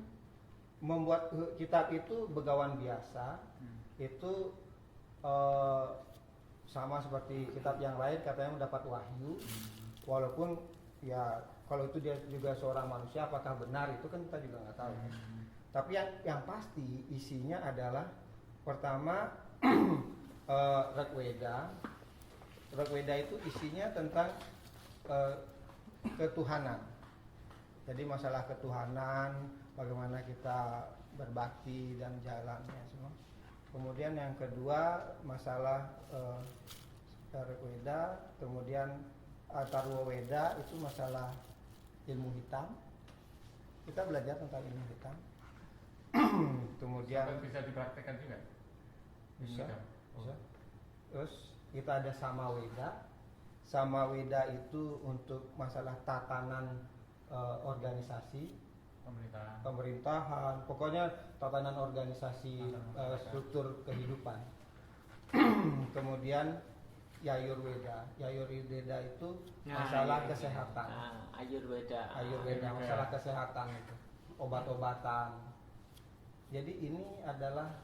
C: Membuat kitab itu begawan biasa. Itu sama seperti kitab yang lain katanya mendapat wahyu. Walaupun ya kalau itu dia juga seorang manusia apakah benar itu kan kita juga nggak tahu. Tapi yang pasti isinya adalah pertama Rigveda. Rigveda itu isinya tentang ketuhanan. Jadi masalah ketuhanan, bagaimana kita berbakti dan jalannya semua. Kemudian yang kedua masalah Rigveda, kemudian Atharva Weda itu masalah ilmu hitam. Kita belajar tentang ilmu hitam. Kemudian
I: Sampai bisa dipraktekkan juga.
C: Bisa.
I: Bisa.
C: Bisa. Terus kita ada Samaweda. Samaweda itu untuk masalah tatanan organisasi, pemerintahan, pokoknya tatanan organisasi, struktur kehidupan. Kemudian Yayurveda. Yayurveda itu masalah kesehatan. Ayurveda masalah kesehatan itu, obat-obatan. Jadi ini adalah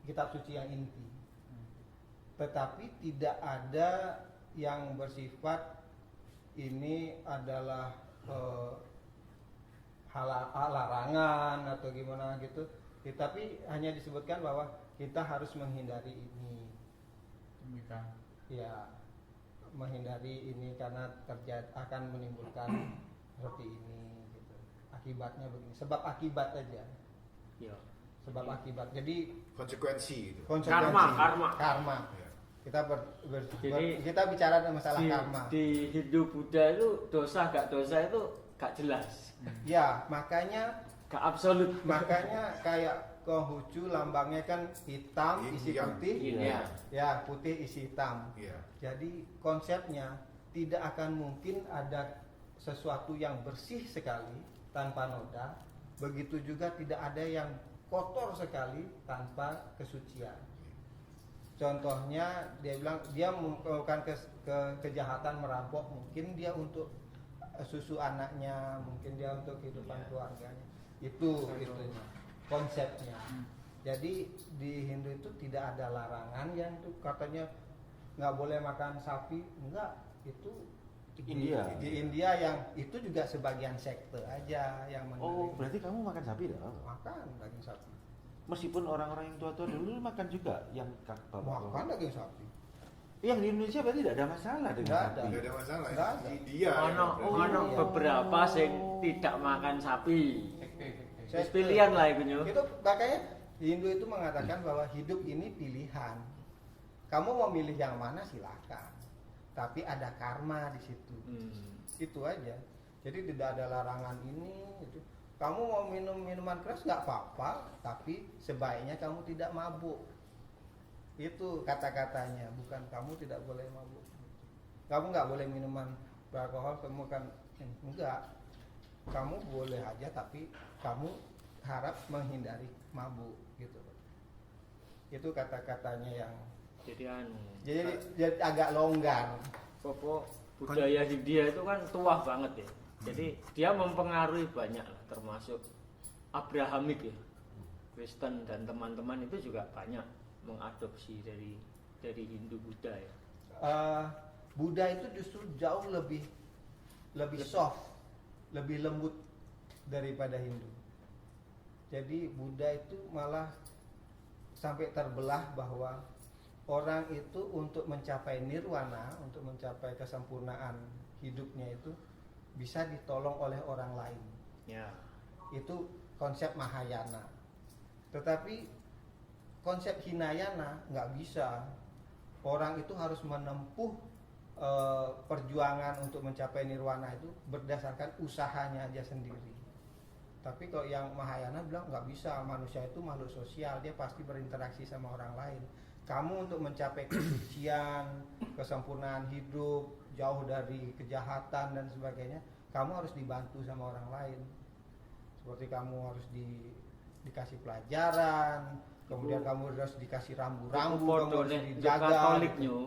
C: kitab suci yang inti. Tetapi tidak ada yang bersifat ini adalah larangan atau gimana gitu. Tapi hanya disebutkan bahwa kita harus menghindari ini. Ya, menghindari ini karena akan menimbulkan seperti ini gitu. Akibatnya begini, sebab akibat aja.
D: Ya.
C: Sebab akibat. Jadi
E: konsekuensi gitu.
C: Karma.
E: Ya.
C: Kita bicara masalah karma.
D: Di Hindu Buddha itu dosa gak gak jelas.
C: Ya, makanya
D: gak absolut.
C: Makanya kayak Konghucu lambangnya kan hitam isi putih.
D: Iya.
C: Ya, putih isi hitam.
E: Iya.
C: Jadi konsepnya tidak akan mungkin ada sesuatu yang bersih sekali tanpa noda. Begitu juga tidak ada yang kotor sekali tanpa kesucian. Contohnya dia bilang dia melakukan kejahatan merampok, mungkin dia untuk susu anaknya, mungkin dia untuk kehidupan keluarganya. Itu konsepnya. Jadi di Hindu itu tidak ada larangan yang itu katanya nggak boleh makan sapi, enggak. Itu di India yang itu juga sebagian sekte aja yang menerima.
G: Oh, berarti kamu makan sapi dah?
C: Makan daging sapi.
G: Meskipun orang-orang yang tua-tua dulu makan juga yang
C: makan daging sapi.
G: Yang di Indonesia berarti tidak ada masalah dengan sapi.
E: Tidak ada masalah.
C: Nggak ada.
E: India.
D: Ono beberapa sing tidak makan sapi. Pilihan lah itu.
C: Itu makanya Hindu itu mengatakan bahwa hidup ini pilihan. Kamu mau milih yang mana silakan. Tapi ada karma di situ. Itu aja. Jadi tidak ada larangan ini itu. Kamu mau minum minuman keras nggak apa-apa, tapi sebaiknya kamu tidak mabuk. Itu kata-katanya, bukan kamu tidak boleh mabuk. Kamu nggak boleh minuman beralkohol, kamu kan enggak. Kamu boleh aja, tapi kamu harap menghindari mabuk gitu. Itu kata-katanya yang jadi agak longgar.
D: Pokok budaya Hindia itu kan tua banget ya. Jadi dia mempengaruhi banyak lah, termasuk Abrahamik ya. Kristen dan teman-teman itu juga banyak mengadopsi dari Hindu Buddha ya.
C: Buddha itu justru jauh lebih soft, lebih lembut daripada Hindu. Jadi Buddha itu malah sampai terbelah bahwa orang itu untuk mencapai nirwana, untuk mencapai kesempurnaan hidupnya itu bisa ditolong oleh orang lain.
D: Ya.
C: Itu konsep Mahayana. Tetapi konsep Hinayana nggak bisa. Orang itu harus menempuh perjuangan untuk mencapai nirwana itu berdasarkan usahanya aja sendiri. Tapi kalau yang Mahayana bilang nggak bisa, manusia itu makhluk sosial, dia pasti berinteraksi sama orang lain. Kamu untuk mencapai kesucian, kesempurnaan hidup, jauh dari kejahatan dan sebagainya, kamu harus dibantu sama orang lain. Seperti kamu harus dikasih pelajaran, kemudian kamu harus dikasih rambu-rambu, kamu harus dijaga.
D: Katoliknya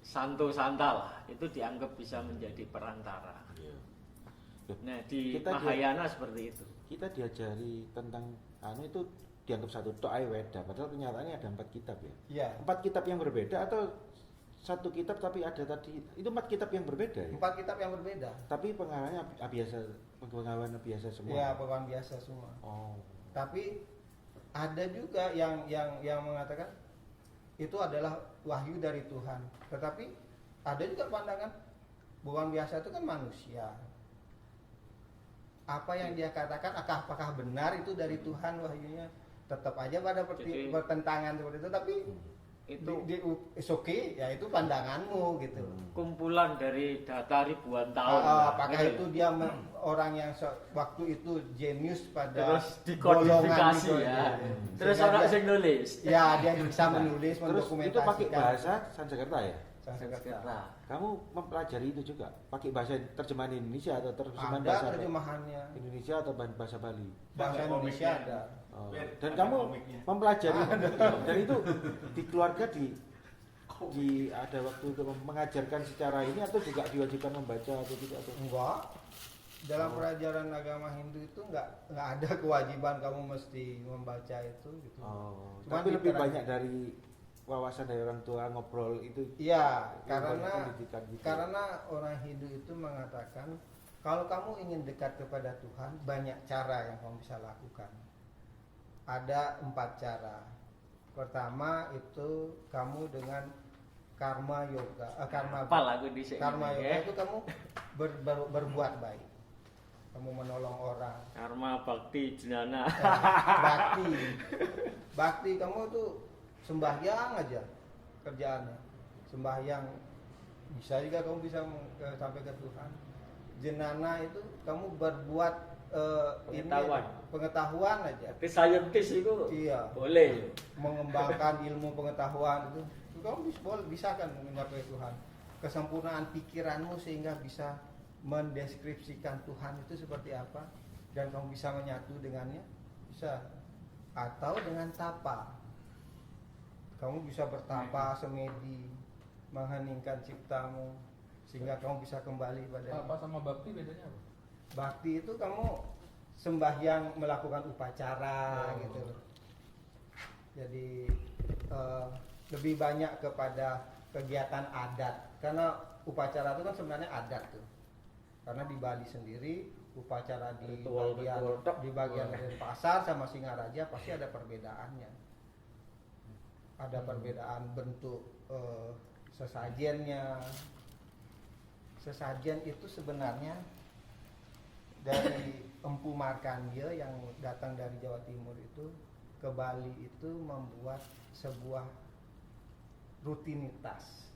D: Santo Santa lah, itu dianggap bisa menjadi perantara. Nah di Mahayana seperti itu.
G: Kita diajari tentang itu dianggap satu Toai Weda, padahal kenyataannya ada 4 kitab ya.
C: Iya.
G: 4 kitab yang berbeda atau satu kitab tapi ada tadi itu 4 kitab yang berbeda ya?
C: 4 kitab yang berbeda.
G: Tapi pengalamannya pengalaman biasa semua.
C: Iya, pengalaman biasa semua.
G: Oh.
C: Tapi ada juga yang mengatakan itu adalah wahyu dari Tuhan. Tetapi ada juga pandangan bukan biasa itu kan manusia. Apa yang dia katakan apakah benar itu dari Tuhan wahyunya? Tetap aja pada pertentangan seperti itu. Tapi
D: itu
C: it's okay, ya itu pandanganmu gitu.
D: kumpulan dari data ribuan tahun. lah,
C: Apakah
D: gitu.
C: itu dia orang yang waktu itu jenius pada
D: Terus
C: golongan
D: dikodifikasi
C: itu,
D: ya. Terus
C: Sehingga
D: orang
C: dia-
D: yang nulis.
C: Ya, dia bisa menulis,
G: Terus
C: mendokumentasikan.
G: itu pakai bahasa Sanskerta ya?
C: Sanskerta.
G: Kamu mempelajari itu juga? Pakai bahasa terjemahan Indonesia atau terjemahan
C: Ada
G: bahasa
C: terjemahannya.
G: Indonesia atau bahasa Bali?
C: Bahasa
F: Ada
C: Indonesia
F: komiknya.
C: ada.
G: Oh.
F: Ben,
G: Dan
F: ada
G: kamu
F: komiknya.
G: mempelajari dan itu di keluarga di ada waktu untuk mengajarkan secara ini atau juga diwajibkan membaca atau tidak atau
C: Enggak. Dalam pelajaran agama Hindu itu enggak ada kewajiban kamu mesti membaca itu gitu.
G: Oh,
C: Cuma
G: tapi lebih
C: literan-
G: banyak dari wawasan dari orang tua ngobrol itu.
C: Iya,
G: Ilmu
C: karena
G: pendidikan gitu.
C: karena orang Hindu itu mengatakan kalau kamu ingin dekat kepada Tuhan, banyak cara yang kamu bisa lakukan. Ada 4 cara. Pertama itu kamu dengan karma yoga,
D: Apa lagu di sini?
C: karma yoga
D: ya?
C: itu kamu berbuat baik. Kamu menolong orang.
D: Karma bakti jnana.
C: Bakti. Bakti kamu tuh sembahyang aja kerjaannya. Sembahyang bisa juga kamu bisa sampai ke Tuhan. Jenana itu kamu berbuat
D: Pengetahuan.
C: pengetahuan aja.
D: Tapi saintis itu
C: Iya.
D: boleh.
C: Mengembangkan ilmu pengetahuan itu kamu bisa kan mencapai Tuhan. Kesempurnaan pikiranmu sehingga bisa mendeskripsikan Tuhan itu seperti apa dan kamu bisa menyatu dengannya, bisa. Atau dengan tapa, kamu bisa bertapa semedi, mengheningkan ciptamu sehingga kamu bisa kembali pada
B: Apa sama bakti bedanya apa?
C: bakti. Itu kamu sembahyang melakukan upacara gitu. Jadi lebih banyak kepada kegiatan adat, karena upacara itu kan sebenarnya adat tuh. Karena di Bali sendiri upacara di bagian Denpasar sama Singaraja pasti ada perbedaannya. Ada perbedaan bentuk sesajennya. Sesajen itu sebenarnya dari Empu Markandia yang datang dari Jawa Timur itu ke Bali itu membuat sebuah rutinitas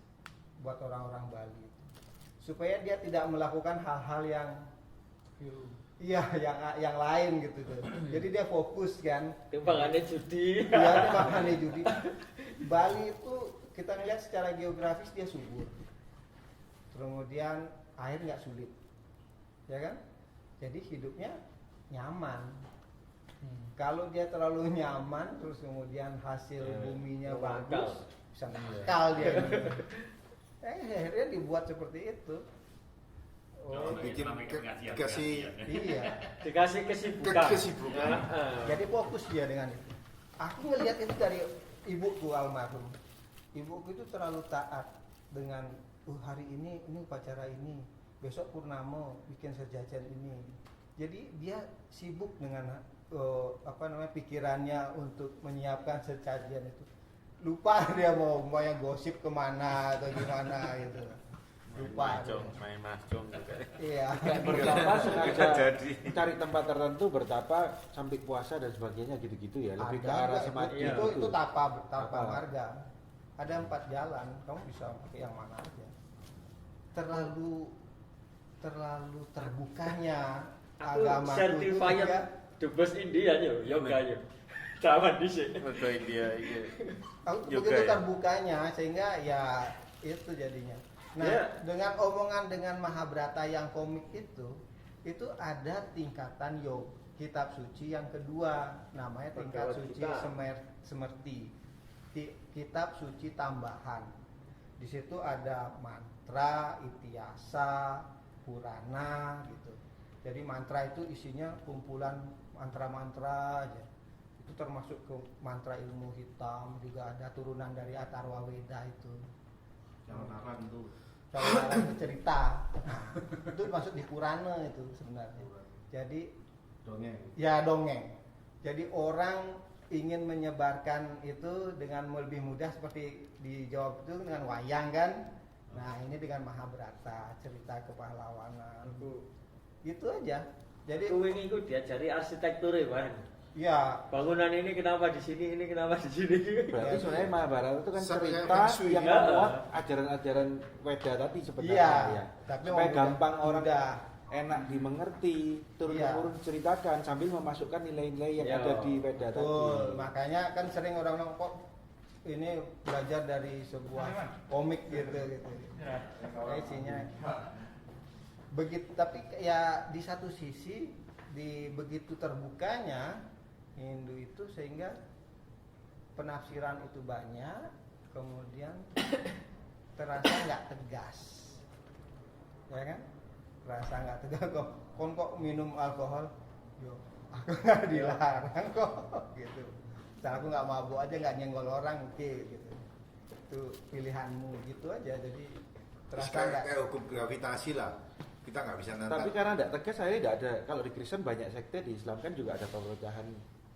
C: buat orang-orang Bali itu, supaya dia tidak melakukan hal-hal yang yang lain gitu tuh. Jadi dia fokus kan.
D: Timbangannya judi.
C: Iya, timbangannya judi. Bali itu kita lihat secara geografis dia subur. Kemudian air nggak sulit, ya kan? Jadi hidupnya nyaman. Kalau dia terlalu nyaman, terus kemudian hasil buminya bagus, bisa nakal dia. Akhirnya dibuat seperti itu.
E: Bikin dikasih
D: Dikasih kesibukan.
E: kesibukan.
C: Jadi fokus dia dengan itu. Aku ngelihat itu dari ibuku almarhum. Ibuku itu terlalu taat dengan hari ini upacara ini, besok purnama bikin sejajan ini. Jadi dia sibuk dengan pikirannya untuk menyiapkan sesajen itu. Lupa dia mau yang gosip kemana atau gimana gitu. Lupa.
D: Main mahjong juga.
C: Iya.
G: Bertapa sengaja cari tempat tertentu bertapa sampai puasa dan sebagainya gitu-gitu ya. Lebih ke arah semacam
C: itu tapa marga. Ada 4 jalan, kamu bisa pakai yang mana aja. Terlalu terbukanya agama itu
D: certified the best Indian yoga yo. Sama di sini.
E: Yoga India iya.
C: Begitu terbukanya sehingga ya itu jadinya. Nah, dengan omongan dengan Mahabharata yang komik itu ada tingkatan kitab suci yang kedua, namanya tingkat suci Semerti. Kitab suci tambahan. Di situ ada mantra, itiasa, purana gitu. Jadi mantra itu isinya kumpulan mantra-mantra aja. Itu termasuk ke mantra ilmu hitam, juga ada turunan dari Atharwa Weda itu.
F: Jangan tuh.
C: Cara itu cerita. Nah, itu masuk di Purana itu sebenarnya. Jadi
F: Dongeng.
C: ya dongeng. Jadi orang ingin menyebarkan itu dengan lebih mudah seperti dijawab itu dengan wayang kan. Nah, ini dengan Mahabharata, cerita kepahlawanan. Gitu aja. Jadi
D: Aku ingin diajari arsitektur ya, Bang.
C: Ya,
D: Bangunan ini kenapa di sini, ini kenapa di sini.
G: Berarti sebenarnya Mahabharata itu kan
E: Sampai
G: cerita
E: feng shui.
G: yang
D: Ya.
G: memuat ajaran-ajaran Weda tadi sebenarnya
C: Iya,
G: ya.
C: tapi
G: Supaya
C: mudah-
G: gampang orang
C: mudah.
G: enak dimengerti, turun
C: Iya.
G: temurun ceritakan sambil memasukkan nilai-nilai yang
D: Ya.
G: ada di Weda tadi.
C: betul. Makanya kan sering orang-orang kok ini belajar dari sebuah komik gitu.
I: Ya,
C: Isinya begitu, tapi ya di satu sisi di begitu terbukanya Hindu itu sehingga penafsiran itu banyak, kemudian terasa nggak tegas, ya kan? Terasa nggak tegas kok minum alkohol, yo aku nggak dilarang kok, gitu. Misal aku nggak mabuk aja nggak nyenggol orang, oke, gitu. Itu pilihanmu gitu aja, jadi
E: Terus
C: terasa nggak.
E: kayak hukum gravitasi lah, kita nggak bisa
G: Tapi
E: nantang.
G: karena tidak tegas, saya tidak ada. Kalau di Kristen banyak sekte, di Islam kan juga ada pemecahan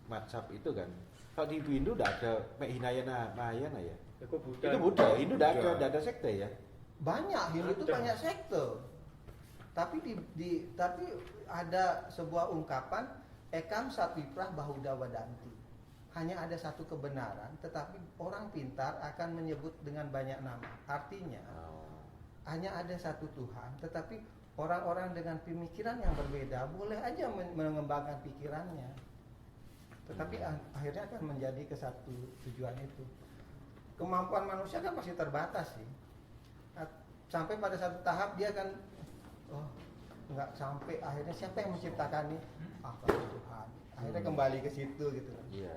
G: mazhab itu kan. Kalau di Hindu tidak ada Hinayana, Mahayana ya.
D: Itu Buddha.
G: Itu Buddha, Hindu tidak
E: Buddha.
G: ada sekte ya.
C: Banyak Hindu itu
D: Ada.
C: banyak sekte. Tapi tapi ada sebuah ungkapan ekam satwiprah bahuda wadanti. Hanya ada satu kebenaran, tetapi orang pintar akan menyebut dengan banyak nama. Artinya hanya ada satu Tuhan, tetapi orang-orang dengan pemikiran yang berbeda boleh aja mengembangkan pikirannya. Tetapi akhirnya akan menjadi ke satu tujuan itu. Kemampuan manusia kan pasti terbatas sih. Sampai pada satu tahap dia akan nggak sampai, akhirnya siapa yang menciptakan ini? Tuhan. Akhirnya kembali ke situ gitu.
G: Iya.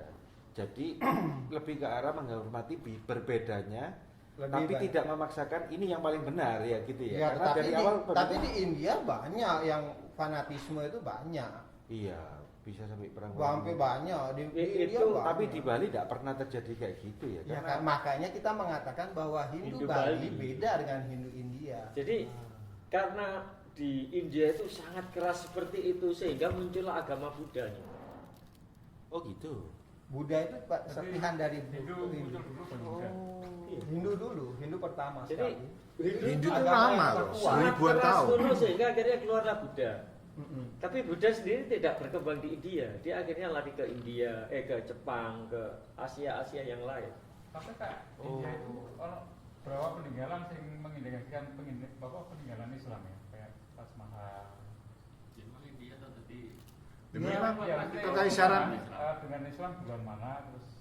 G: Jadi lebih ke arah menghormati berbedanya,
C: Lebih
G: tapi
C: banyak.
G: tidak memaksakan ini yang paling benar ya gitu ya.
C: Ya,
G: Karena
C: tapi
G: dari
C: di,
G: awal
C: tapi di India banyak yang fanatisme itu banyak.
G: iya bisa sampai perang.
C: Sampai banyak di India
D: Itu,
C: banyak.
G: Tapi di Bali tidak pernah terjadi kayak gitu ya.
C: Ya
G: Karena
C: kan, makanya kita mengatakan bahwa Hindu,
D: Hindu
C: Bali,
D: Bali
C: beda dengan Hindu India.
D: Jadi karena di India itu sangat keras seperti itu sehingga muncullah agama Buddhanya.
G: oh gitu.
C: Buddha itu serpihan dari
I: Hindu muncul dulu Buddha.
C: Hindu pertama
D: Jadi
C: sekali.
E: Hindu itu
C: Agama
E: lama
C: yang
E: loh,
C: terkuat.
D: sangat
E: ribuan
D: keras
E: tahun.
D: kuno sehingga akhirnya keluarlah Buddha.
C: Mm-mm.
D: Tapi Buddha sendiri tidak berkembang di India. Dia akhirnya lari ke India, ke Jepang, ke Asia yang lain.
I: Tapi Kak, India itu ono berapa peninggalan yang mengindikasikan peninggalan Islam ya, kayak Taj Mahal.
H: Jadi India tuh tadi
E: Memang
I: Ya,
E: kekaisaran
I: dengan Islam bulan mana terus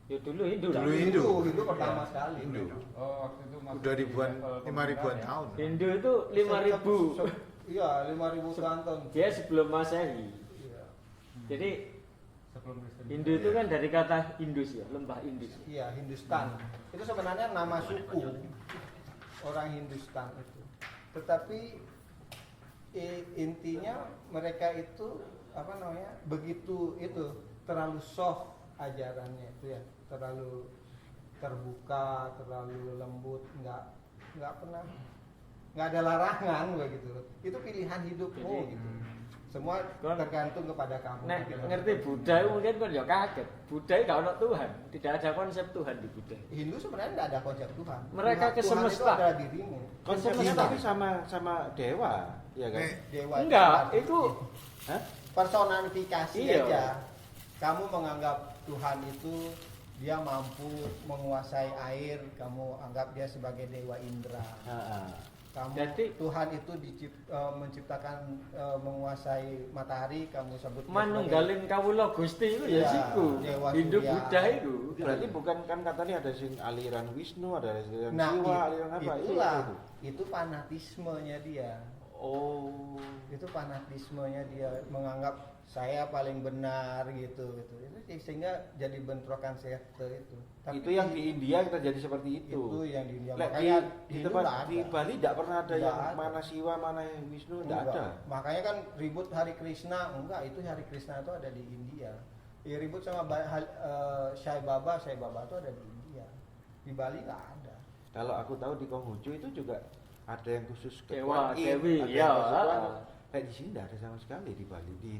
D: Ya dulu Hindu lah.
E: Dulu
C: Hindu pertama sekali.
E: Hindu.
I: waktu itu masuk
E: udah
I: di
E: ribuan,
I: level
E: 5.000-an
I: pemerintahan ya.
E: tahun.
D: Hindu itu 5.000.
C: Iya, 5.000 tahun.
D: Dia sebelum Masehi.
C: Iya.
D: Jadi
I: Sebelum Kristen.
D: Hindu itu kan dari kata Indus ya, lembah Indus.
C: Iya, Hindustan. Itu sebenarnya nama suku orang Hindustan itu. Tetapi intinya mereka itu begitu itu terlalu soft ajarannya itu ya, terlalu terbuka, terlalu lembut, nggak pernah, nggak ada larangan begitu. Itu pilihan hidupmu
D: Jadi,
C: gitu. Semua
D: Kon-
C: tergantung kepada kamu.
D: Nek
C: Gitu.
D: ngerti Buddha itu mungkin kan ya kaget. Buddha itu gak ada Tuhan, tidak ada konsep Tuhan di Buddha.
C: Hindu sebenarnya nggak ada konsep Tuhan.
D: Mereka
C: Tuhan
D: ke
C: itu
D: semesta.
C: adalah dirimu.
G: Konsepnya
C: Hindu.
G: tapi sama dewa, ya kan?
C: Dewa
D: Enggak, itu
G: Hah?
C: personifikasi
D: Iya.
C: aja. Kamu menganggap Tuhan itu dia mampu menguasai air, kamu anggap dia sebagai dewa Indra. Kamu
D: Jadi-
C: Tuhan itu menciptakan menguasai matahari, kamu sebut dia
D: manunggalin kawula Gusti itu ya
C: Iya,
D: siku.
C: Dewa
D: Hindu
C: Surya.
D: Buddha itu.
G: Berarti bukan kan katanya ada sing aliran Wisnu, ada aliran
C: Nah,
G: Siwa, aliran apa?
C: itulah
G: Itu.
C: itu fanatismenya dia.
G: Oh.
C: Itu fanatismenya dia menganggap saya paling benar gitu. Itu sehingga jadi bentrokan sekte itu.
G: Itu yang di India kita jadi seperti itu.
C: Itu yang di India.
G: Lek
C: Makanya
G: di
C: Hindu
G: tempat
C: nggak
G: di
C: ada.
G: Bali tidak pernah ada
C: Nggak
G: yang
C: ada.
G: mana Siwa, mana Wisnu, tidak
C: Enggak.
G: ada.
C: Makanya kan ribut Hari Krishna, enggak, itu Hari Krishna itu ada di India. Ya, ribut sama Sai Baba itu ada di India. Di Bali nggak ada.
G: Kalau aku tahu di Konghucu itu juga ada yang khusus ke
D: Dewa,
G: Kuan Yin,
D: Dewi,
G: ada
D: ya.
G: yang khusus Kuan. Kayak di sini tidak ada sama sekali di Bali. Di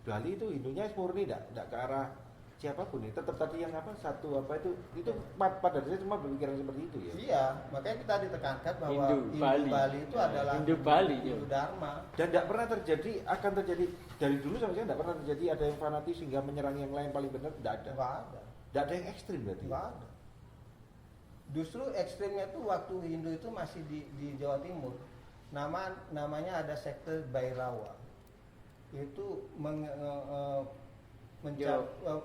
G: Bali itu Hindunya murni, tidak ke arah siapapun ya, tetap tadi yang apa satu apa itu pada dasarnya semua berpikiran seperti itu ya.
C: Iya, makanya kita ditekankan bahwa
D: Hindu
C: Hindu
D: Bali.
C: Bali itu adalah
D: Hindu Bali,
C: Hindu
D: ya.
C: Dharma.
G: Dan tidak pernah terjadi, akan terjadi dari dulu sampai sekarang tidak pernah terjadi ada yang fanatis sehingga menyerang yang lain paling benar, tidak ada.
C: Nggak ada.
G: Tidak ada yang ekstrim berarti.
C: Nggak ada. Justru ekstrimnya itu waktu Hindu itu masih di Jawa Timur. Namanya ada sekte Bhairawa. Itu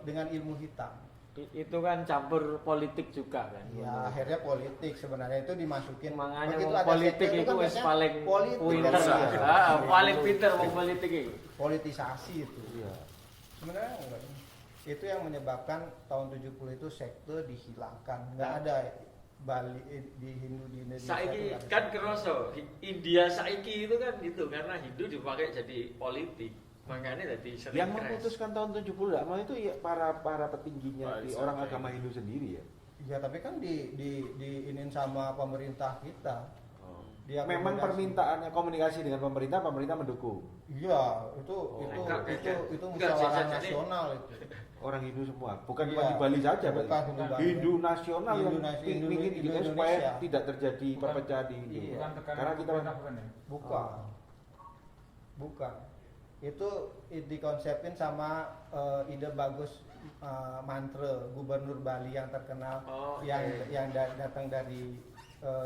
C: dengan ilmu hitam.
D: Itu kan campur politik juga kan.
C: Ya akhirnya politik sebenarnya itu dimasukin.
D: Makanya
C: begitu
D: wong
C: ada
D: politik
C: sekte
D: itu
C: kan
D: wis
C: biasanya
D: paling
C: politik
D: pinter
C: kan,
D: lah.
C: iya.
D: Paling pinter wong politik iki.
C: Politisasi itu.
G: Iya.
C: Sebenarnya enggak. Itu yang menyebabkan tahun 70 itu sekte dihilangkan. Enggak ada Bali di Hindu di Indonesia.
D: Saiki
C: itu nggak ada.
D: kan kerasa India saiki itu kan gitu karena Hindu dipakai jadi politik. Makanya jadi sering
G: Yang
D: crash.
G: memutuskan tahun 70 lama itu ya para petingginya di orang agama Hindu sendiri ya.
C: Ya tapi kan diinin sama pemerintah kita. Dia
G: Memang permintaannya komunikasi dengan pemerintah mendukung.
C: Iya, itu
D: enggak,
C: musyawarah
D: jadi-
C: nasional itu.
G: Orang Hindu semua, bukan
C: Iya.
G: di Bali saja,
C: Bukan
G: berarti.
C: Hindu Bali.
G: Hindu nasional
C: Hindu
G: yang
C: nasi-
G: ingin
C: Hindu
G: kita
C: Indonesia.
G: supaya tidak terjadi
I: Bukan-
G: perpecahan di Hindu.
C: Iya.
I: Bukan tekanan
G: Karena kita
I: pemerintah, bukan ya?
C: Bukan. Itu dikonsepin sama ide bagus Mantre, gubernur Bali yang terkenal,
D: Oh,
C: yang datang dari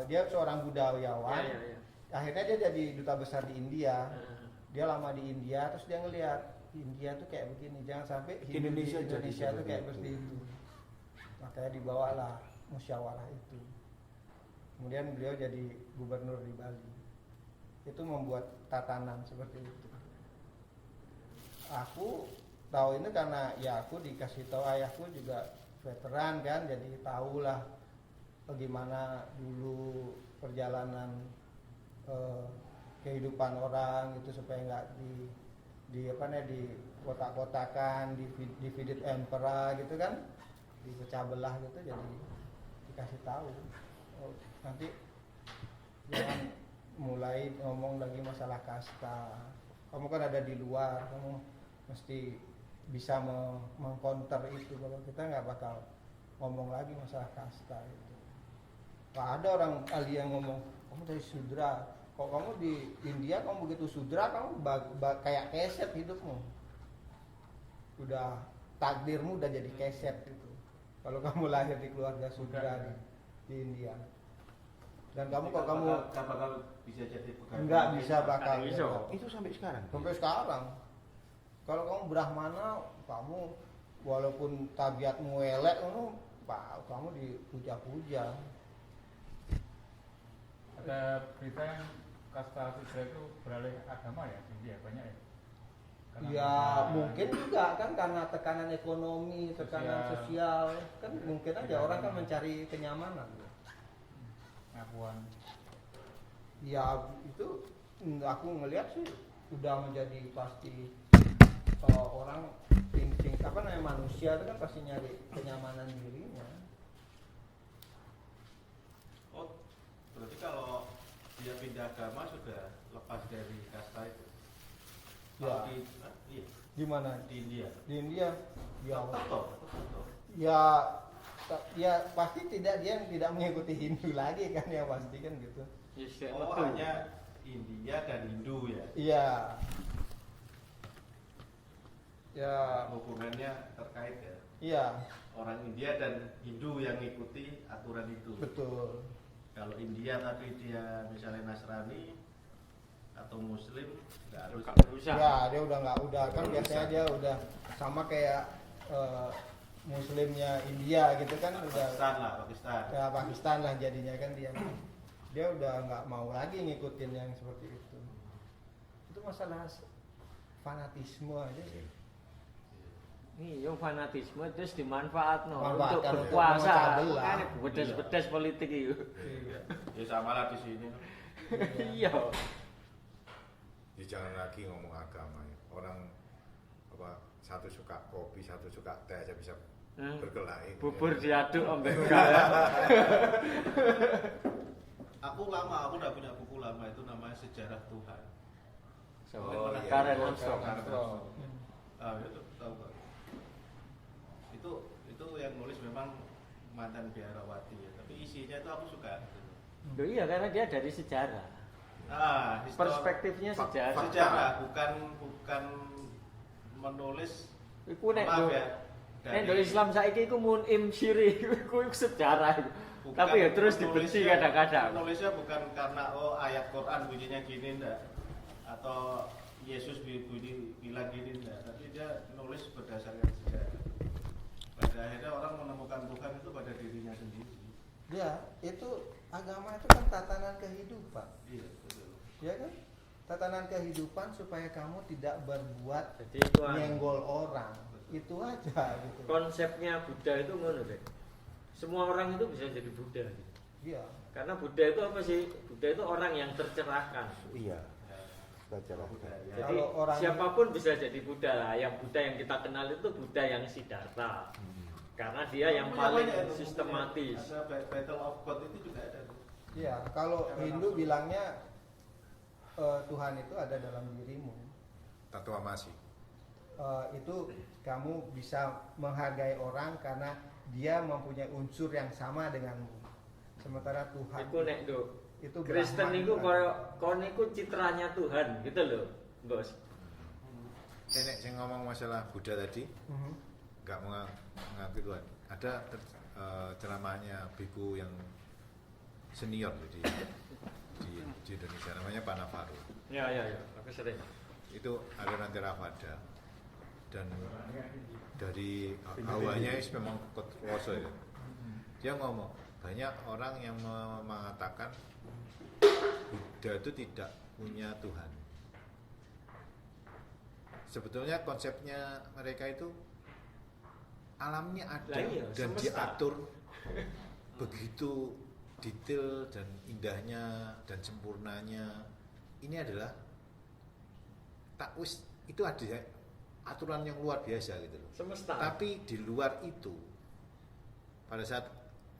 C: dia seorang budayawan.
D: Iya, iya.
C: Akhirnya dia jadi duta besar di India. Dia lama di India, terus dia ngelihat India tuh kayak begini, jangan sampai
G: Indonesia jadi
C: Indonesia tuh
G: seperti
C: kayak
G: itu.
C: seperti itu. Makanya dibawalah musyawarah itu. Kemudian beliau jadi gubernur di Bali. Itu membuat tatanan seperti itu. Aku tahu ini karena ya aku dikasih tahu ayahku juga veteran kan, jadi tahulah bagaimana dulu perjalanan kehidupan orang itu supaya nggak di kotak-kotakan, divided emperor gitu kan, dipecah belah gitu, jadi dikasih tahu. Oh, nanti jangan mulai ngomong lagi masalah kasta. Kamu kan ada di luar, kamu mesti bisa mengcounter itu. Kalau kita nggak bakal ngomong lagi masalah kasta itu. Nggak ada orang ahli yang ngomong kamu dari sudra. Kok kamu di India kamu begitu sudra, kamu kayak keset hidupmu. Udah takdirmu udah jadi keset gitu. Kalau kamu lahir di keluarga sudra di India. Dan kamu kok kamu
F: nggak bakal bisa jadi pegawai.
C: nggak bisa bakal
D: Nggak bisa.
G: Itu sampai sekarang.
C: sampai sekarang. Kalau kamu Brahmana, kamu walaupun tabiatmu elek, kamu dipuja-puja.
I: Ada berita yang kasta sudra itu beralih agama ya, India banyak ya. Karena
C: Ya
I: mereka-
C: mungkin juga kan karena tekanan ekonomi, tekanan sosial, kan mungkin aja orang kan mencari kenyamanan.
I: pengakuan.
C: Ya itu aku ngelihat sih udah menjadi pasti orang insting manusia itu kan pasti nyari kenyamanan dirinya.
F: Oh, berarti kalau dia pindah agama sudah lepas dari kasta itu.
C: Ya.
F: Kalau iya,
C: Gimana?
F: di India.
C: Di India ya
F: Tetap.
C: ya pasti dia tidak mengikuti Hindu lagi kan, ya pasti kan gitu.
D: Yes, ya,
F: Oh,
D: betul.
F: hanya India dan Hindu ya.
C: Iya. Ya,
F: Hubungannya terkait ya.
C: iya,
F: Orang India dan Hindu yang ngikuti aturan itu.
C: betul.
F: Kalau India tapi dia misalnya Nasrani atau Muslim nggak harus.
D: Nggak berusaha.
C: Ya, dia udah kan biasanya dia udah sama kayak Muslimnya India gitu kan, udah
F: Pakistan lah, Pakistan.
C: ya Pakistan lah jadinya kan dia udah nggak mau lagi ngikutin yang seperti itu. Itu masalah fanatisme aja sih.
D: Nih, yang fanatisme terus dimanfaatkan untuk
C: Manfaatkan untuk
D: berkuasa.
C: memecah belah.
D: Kan bedes-bedes politik itu.
C: Iya.
F: Ya sama lah di sini.
D: Iya.
E: Ya, jangan lagi ngomong agama ya. Orang apa satu suka kopi, satu suka teh aja bisa berkelahi.
D: Bubur
E: Ya.
D: diaduk ambek
F: Aku udah punya buku lama itu namanya Sejarah Tuhan.
D: Oh,
E: iya.
D: Karen
F: Oh,
D: Armstrong.
F: Karen Armstrong. Ah, itu tahu nggak? Itu itu yang nulis memang mantan biarawati ya, tapi isinya itu aku suka gitu.
D: Loh iya, karena dia dari sejarah. Perspektifnya sejarah.
F: Sejarah, bukan menulis.
D: Iku nek
F: maaf
D: do,
F: ya.
D: nek do Islam saiki iku munim syiri, iku sejarah. Tapi ya terus dibenci kadang-kadang.
F: Nulisnya bukan karena ayat Quran bunyinya gini ndak, atau Yesus bilang gini ndak, tapi dia nulis berdasarkan sejarah. Pada akhirnya orang menemukan Tuhan itu pada dirinya sendiri.
C: Ya, itu agama itu kan tatanan kehidupan.
F: Iya, betul.
C: Ya kan? Tatanan kehidupan supaya kamu tidak berbuat
D: Jadi itu
C: nyenggol orang. Itu aja gitu.
D: Konsepnya Buddha itu ngono deh. Semua orang itu bisa jadi Buddha.
C: Iya.
D: Karena Buddha itu apa sih? Buddha itu orang yang tercerahkan.
G: Iya. Secara
D: Jadi
C: Kalau orang
D: siapapun bisa jadi Buddha lah. Yang Buddha yang kita kenal itu Buddha yang Siddhartha. Karena dia yang paling sistematis.
F: Ada Battle of God itu juga ada.
C: Iya, kalau Hindu bilangnya Tuhan itu ada dalam dirimu.
E: Tatua masih.
C: Itu kamu bisa menghargai orang karena dia mempunyai unsur yang sama denganmu. Sementara Tuhan
D: Iku nek do.
C: itu
D: Kristen
C: Brahman
D: itu
C: Tuhan.
D: kon iku citranya Tuhan, gitu loh, Bos.
E: Nek saya ngomong masalah Buddha tadi, nggak mengaku Tuhan. Ada ceramahnya biku yang senior di Indonesia, namanya Pak Navaru.
D: Ya, aku sering.
E: Itu aliran Theravada dan dari awalnya itu memang kuasa ya. Dia ngomong banyak orang yang mengatakan Buddha itu tidak punya Tuhan. Sebetulnya konsepnya mereka itu alamnya ada dan
D: semesta.
E: diatur begitu detail dan indahnya dan sempurnanya. Ini adalah takwis, itu ada aturan yang luar biasa gitu loh.
D: Semesta.
E: Tapi di luar itu pada saat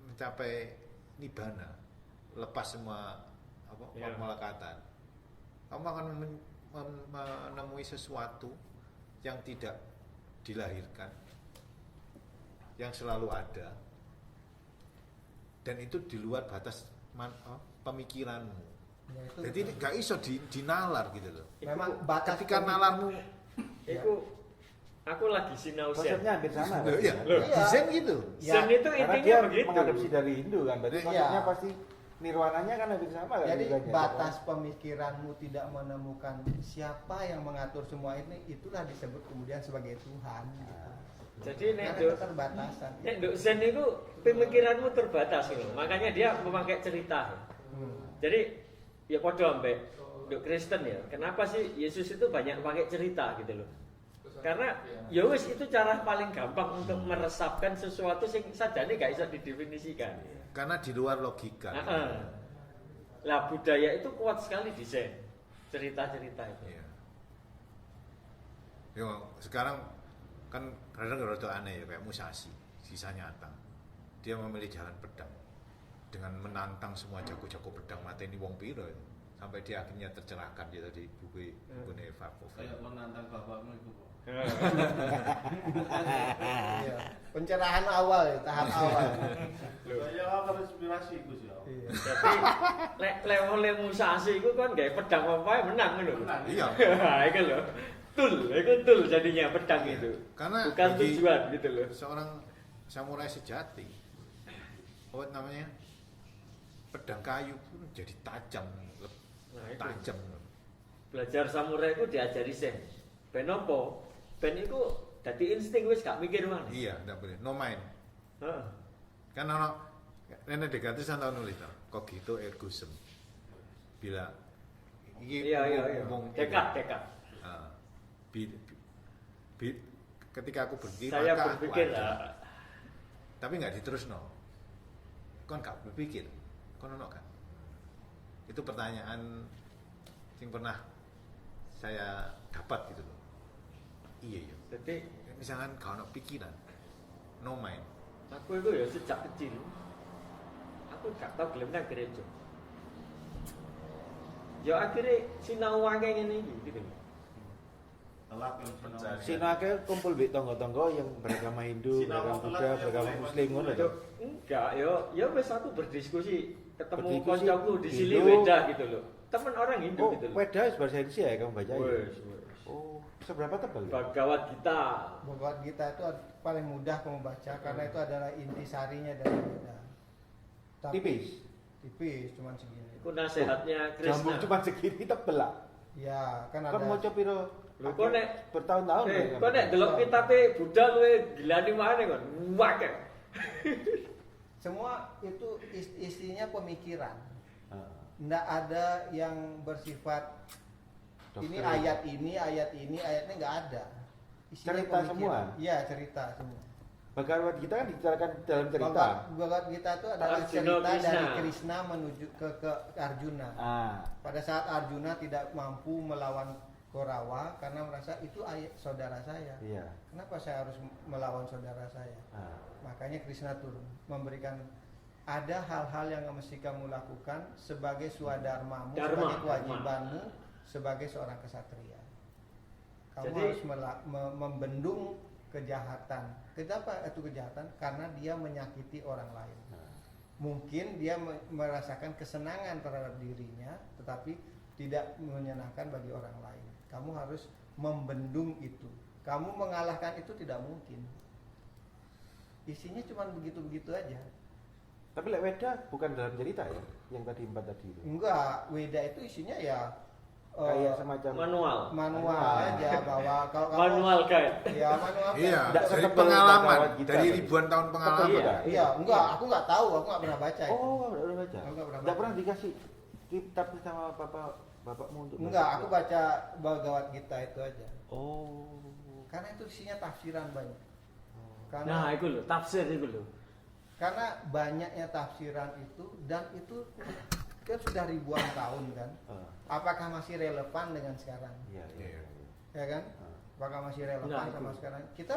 E: mencapai nibbana, lepas semua pemelekatan, kamu akan menemui sesuatu yang tidak dilahirkan, yang selalu ada, dan itu di luar batas pemikiranmu.
C: Ya, itu
E: Jadi nggak iso dinalar gitu loh.
C: memang batas
E: Ketika nalarmu,
D: Iku aku lagi sinau Zen.
G: konsepnya hampir sama.
E: loh, iya,
C: Iya.
E: desain gitu.
D: Zen itu
G: Karena
D: intinya
G: dia
D: begitu.
G: mengadopsi dari Hindu kan, berarti
C: Iya.
G: konsepnya pasti nirwananya kan hampir sama kan.
C: Jadi
G: juga.
C: batas pemikiranmu tidak menemukan siapa yang mengatur semua ini, itulah disebut kemudian sebagai Tuhan.
D: Jadi nek
C: Karena
D: do
C: keterbatasan.
D: nek do Zen itu pemikiranmu terbatas loh. Makanya dia memakai cerita. Jadi ya podo ambek do Kristen ya. Kenapa sih Yesus itu banyak pakai cerita gitu loh? Karena ya wis itu cara paling gampang untuk meresapkan sesuatu sing sajane gak bisa didefinisikan.
E: Karena di luar logika.
D: Lah budaya itu kuat sekali di Zen. Cerita-cerita itu.
E: Iya. Yo, sekarang kan kadang rada aneh ya, kayak Musashi, sisa nyata. Dia memilih jalan pedang dengan menantang semua jago-jago pedang, mateni wong piro ya. Sampai dia akhirnya tercerahkan dia tadi buku Nevakov.
F: Kayak menantang bapakmu itu.
C: Iya. Pencerahan awal ya, tahap awal.
F: Saya apa inspirasi Gus ya.
C: Iya.
D: Jadi oleh Musashi itu kan gak pedang apa menang lho.
E: Iya.
D: Itu lho. Itu tul jadinya pedang itu.
E: Karena
D: bukan
E: bagi
D: tujuan gitu loh.
E: seorang samurai sejati, apa namanya, pedang kayu pun jadi tajam,
D: Nah, itu.
E: tajam.
D: Belajar samurai itu diajari Zen. Ben opo? Ben iku dadi insting wis gak mikir mana.
E: Iya, enggak boleh. No mind.
D: Heeh.
E: Kan ono Rene Descartes kan tau nulis to, cogito ergo sum. Bila iki
D: Iya.
E: ngomong
D: Dekat.
E: Ah, ketika aku berpikir
D: Saya
E: maka
D: berpikir
E: aku ada. Tapi nggak diterusno. Kon gak berpikir, kon ono kan? Itu pertanyaan yang pernah saya dapat gitu loh. Iya.
D: Jadi
E: Misalkan kau ono pikiran, no mind.
D: aku itu ya sejak kecil aku gak tau gelem nang gereja. Ya akhirnya sinau wae ngene iki gitu.
F: telak yang
A: Pencarian.
G: Sino akeh kumpul mbek tangga-tangga yang beragama Hindu,
F: Sino
G: beragama
F: telak
G: Buddha,
F: yang
G: beragama
F: boleh
G: Muslim ngono
F: boleh.
G: to.
D: Enggak, yo wes aku berdiskusi ketemu
G: Berdiskusi
D: koncoku di sini
G: Hindu.
D: beda gitu loh. Temen orang Hindu
G: Oh,
D: gitu loh.
G: Weda bahasa Indonesia ya kamu baca ya?
D: Wes.
G: Oh, seberapa tebal? Ya?
D: Bhagavad Gita.
C: Bhagavad Gita itu paling mudah kamu baca karena itu adalah intisarinya dari Weda. Tipis, cuman segini.
D: Itu nasihatnya
G: Jambung
D: Krishna.
G: cuma segini tebel lah.
C: Ya, kan
G: Kan
C: ada.
G: mau piro?
D: Lho, kok nek-
G: bertahun-tahun ya,
D: Kok nek delok kitabe Buddha kowe gilani mana kon? Wake.
C: Semua itu isinya pemikiran.
G: Ah,
C: Nggak ada yang bersifat ini
G: doktrin.
C: ayatnya nggak ada.
G: Cerita semua?
C: Iya, cerita semua.
G: Bhagavad Gita kan diceritakan dalam cerita.
C: Bhagavad Gita itu adalah
D: Arjuna
C: cerita
D: Krishna.
C: dari Krishna menuju ke Arjuna.
G: Ah,
C: Pada saat Arjuna tidak mampu melawan Korawa karena merasa itu saudara saya.
G: iya.
C: Kenapa saya harus melawan saudara saya?
G: Ah,
C: Makanya Krishna turun memberikan ada hal-hal yang mesti kamu lakukan sebagai swadharmamu,
D: Dharma,
C: sebagai kewajibanmu sebagai seorang kesatria. Kamu
D: Jadi-
C: harus membendung kejahatan. Kenapa itu kejahatan? Karena dia menyakiti orang lain. Mungkin dia merasakan kesenangan terhadap dirinya, tetapi tidak menyenangkan bagi orang lain. Kamu harus membendung itu. Kamu mengalahkan itu tidak mungkin. Isinya cuma begitu-begitu aja.
G: tapi lek Weda bukan dalam cerita ya, yang tadi 4 tadi itu.
C: Enggak, Weda itu isinya ya
G: Kayak semacam
D: Manual.
C: manual
G: Manual.
C: aja bahwa kalau kamu
D: Manual guide.
C: ya manual
E: Iya,
G: Nggak
E: dari
G: setebal
E: pengalaman,
G: Bhagavad Gita
E: dari
G: tadi.
E: ribuan tahun pengalaman.
G: Iya.
C: iya enggak, aku nggak tahu, aku nggak pernah baca itu.
G: Oh, udah baca.
C: Aku nggak pernah
G: Nggak
C: baca.
G: pernah dikasih kitab sama bapakmu untuk
C: Enggak,
G: baca?
C: aku baca Bhagavad Gita itu aja.
G: Oh.
C: Karena itu isinya tafsiran banyak.
D: Nah,
C: Karena
D: itu lho, tafsir itu lho.
C: karena banyaknya tafsiran itu dan itu kan sudah ribuan tahun kan.
G: Ah,
C: Apakah masih relevan dengan sekarang?
G: iya, iya.
C: Ya kan?
G: Ah.
C: Apakah masih relevan
D: Enggak,
C: sama
D: itu.
C: sekarang? Kita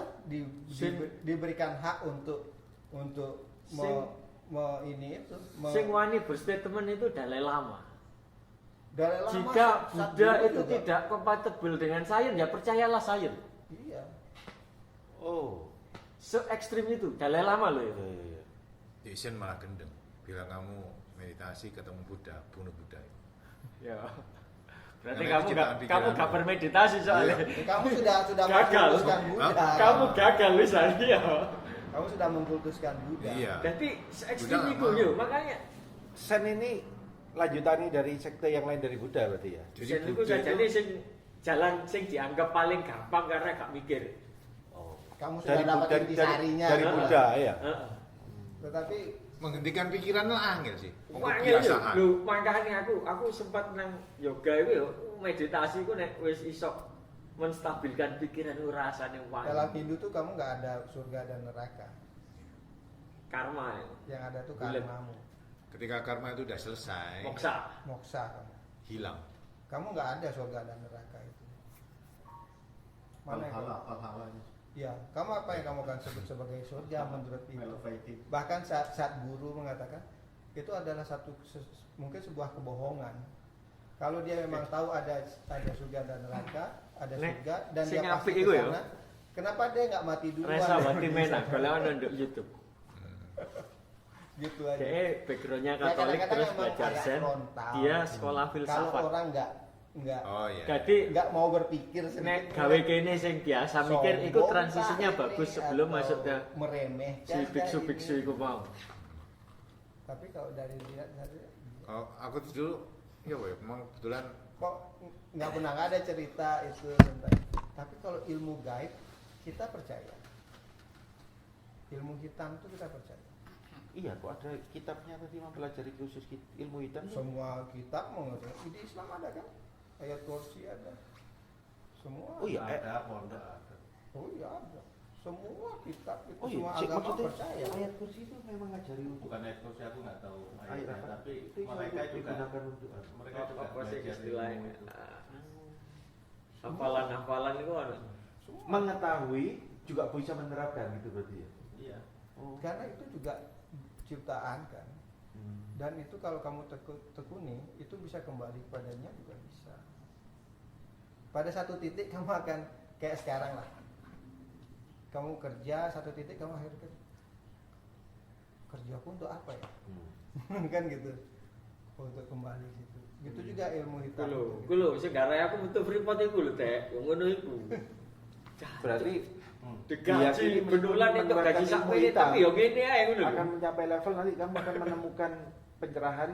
D: Sing-
C: diberikan hak untuk
D: Sing-
C: ini itu
D: Sing wani berstatement itu Dalai Lama.
C: dari lama
D: Jika
C: saat
D: Buddha
C: dulu
D: itu
C: juga.
D: tidak kompatibel dengan sains, ya percayalah sains.
C: Iya.
G: Oh.
D: Se ekstrim itu Dalai Lama loh
G: Iya,
D: itu.
G: iya, iya.
E: Jason malah gendeng, bilang kamu meditasi ketemu Buddha, bunuh Buddha.
D: Ya. Berarti
E: Karena
D: kamu
E: itu
D: gak
E: ciptaan pikiran.
D: gak bermeditasi soalnya.
C: Kamu sudah
D: Gagal.
C: mengkultuskan Buddha.
D: Kamu gagal misalnya. Ya.
C: Kamu sudah mengkultuskan Buddha.
E: Iya.
D: Jadi se ekstrim
E: Buddha
D: itu
E: nggak mau.
D: yuk, makanya
G: Sen ini lanjutannya dari sekte yang lain dari Buddha berarti ya?
E: Jadi
D: Zen itu
E: Buddha
D: jadi sing jalan sing dianggap paling gampang karena gak mikir.
G: Oh.
C: Kamu sudah dapat intisarinya.
G: dari
D: Heeh.
G: Buddha ya?
D: Heeh.
C: Tetapi
E: menghentikan pikiran lah angel sih.
D: Wah, iya,
E: Kebiasaan.
D: lho, makanya aku sempat nang yoga itu yo, meditasi ku nek wis iso menstabilkan pikiran ku rasane
C: dalam
D: wangi.
C: Hindu tuh kamu nggak ada surga dan neraka.
D: Karma,
C: Yang ada tuh
D: Bulat.
C: karmamu,
E: Ketika karma itu udah selesai,
D: moksa.
C: moksa kamu.
E: hilang.
C: Kamu nggak ada surga dan neraka itu. Mana yang kamu?
F: Hal-halanya
C: Ya, kamu apa yang kamu akan sebut sebagai surga menurut itu?
F: elevated.
C: Bahkan saat guru mengatakan itu adalah mungkin sebuah kebohongan. Kalau dia memang tahu ada surga dan neraka, ada
D: Nek,
C: surga dan
D: sing
C: dia pasti
D: apik
C: ke
D: iku ya.
C: sana, kenapa dia nggak mati duluan?
D: Resa Bati Menak kalau ono nduk YouTube.
C: Gitu aja.
D: Dia backgroundnya
C: Ya,
D: Katolik
C: kadang-kadang
D: terus
C: memang
D: belajar
C: agak
D: Zen.
C: frontal.
D: Dia sekolah
C: Kalau
D: filsafat.
C: orang nggak
E: Oh iya.
D: Jadi
C: nggak mau berpikir
D: nek
C: sedikit,
D: gawe kene sing biasa mikir iku
C: sombong
D: transisinya
C: kah
D: bagus
C: ini,
D: sebelum
C: atau
D: masuk ke
C: meremehkan
D: si
C: kah
D: biksu-biksu
C: ini?
D: iku mau.
C: Tapi kalau dari lihat
E: Oh, aku dulu ya weh, memang kebetulan
C: kok nggak pernah ada cerita itu tentang. Tapi kalau ilmu gaib kita percaya. Ilmu hitam itu kita percaya.
G: Iya, kok ada kitabnya tadi mempelajari khusus ilmu hitam?
C: Semua kitab mengatakan di Islam ada kan? Ayat kursi ada. Semua.
G: Oh iya,
F: Ada pondok ada.
C: Oh iya ada. Semua kitab itu
G: Oh iya,
C: semua
G: cik,
C: agama
G: maksudnya
C: percaya.
G: ayat kursi itu memang ngajari untuk
F: Bukan ayat kursi, aku nggak tahu
G: ayat
F: ayatnya,
G: apa?
F: tapi
G: Itu
F: mereka juga
G: digunakan untuk
F: mereka juga
D: Apa sih
F: belajar
D: istilahnya?
F: ilmu itu.
D: Hafalan-hafalan itu kan
G: mengetahui juga bisa menerapkan gitu berarti ya.
F: Iya.
G: Oh.
C: Karena itu juga ciptaan kan. Dan itu kalau kamu tekuni itu bisa kembali kepadanya juga bisa. Pada satu titik kamu akan kayak sekarang lah. Kamu kerja satu titik kamu akhirnya kerja aku untuk apa ya? Kan gitu. Untuk kembali situ. Gitu juga ilmu hitam.
D: Kulo sing garai aku butuh Freeport iku lho, Tek. Yang ngono iku.
G: Berarti
D: Digaji
G: meskipun
D: benulan itu
G: mengeluarkan
D: gaji
G: ilmu
D: sak menit
G: hitam,
D: tapi yo ngene ae ngono lho.
G: akan mencapai level nanti kamu akan menemukan pencerahan.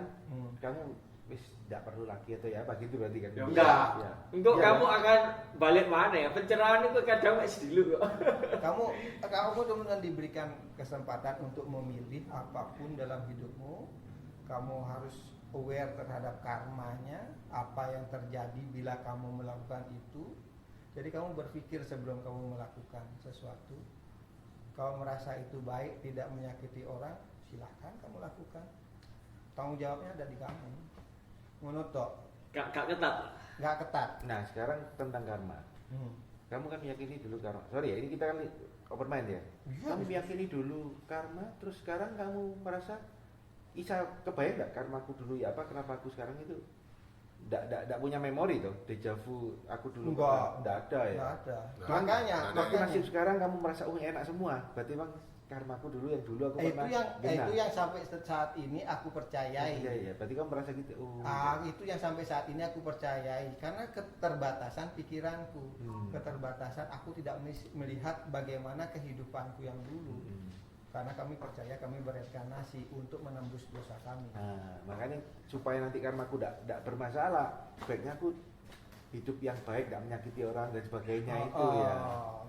G: Kamu wis tidak perlu lagi atau ya apa gitu berarti kan?
D: Ya enggak.
G: Ya.
D: Engkau
G: Iya,
D: kamu
G: kan?
D: akan balik mana ya? Pencerahan itu kadang masih dulu kok.
C: Kamu cuma diberikan kesempatan untuk memilih apapun dalam hidupmu. Kamu harus aware terhadap karmanya, apa yang terjadi bila kamu melakukan itu. Jadi kamu berpikir sebelum kamu melakukan sesuatu. Kalau merasa itu baik, tidak menyakiti orang, silahkan kamu lakukan. Tanggung jawabnya ada di kamu. Menutup,
D: Gak ketat.
C: nggak ketat.
G: Nah sekarang tentang karma. Kamu kan meyakini dulu karma. Sorry ya, ini kita kan open mind ya.
C: Iya,
G: Kamu
C: bisa.
G: meyakini dulu karma, terus sekarang kamu merasa bisa kebayang nggak karmaku dulu ya apa? Kenapa aku sekarang itu nggak punya memori tuh, deja vu aku dulu nggak ada ya.
C: Nggak ada.
E: Nggak
C: Makanya,
E: ada.
G: Tapi nasib sekarang kamu merasa enak semua. Berarti bang karmaku dulu yang dulu aku
C: itu
G: pernah
C: itu yang sampai saat ini aku percayai.
G: Iya. Berarti kamu merasa gitu.
C: Itu yang sampai saat ini aku percayai karena keterbatasan pikiranku, keterbatasan aku tidak melihat bagaimana kehidupanku yang dulu. Karena kami percaya kami berinkarnasi untuk menembus dosa kami.
G: Nah, makanya supaya nanti karmaku tidak bermasalah, sebaiknya aku hidup yang baik, tidak menyakiti orang dan sebagainya itu ya.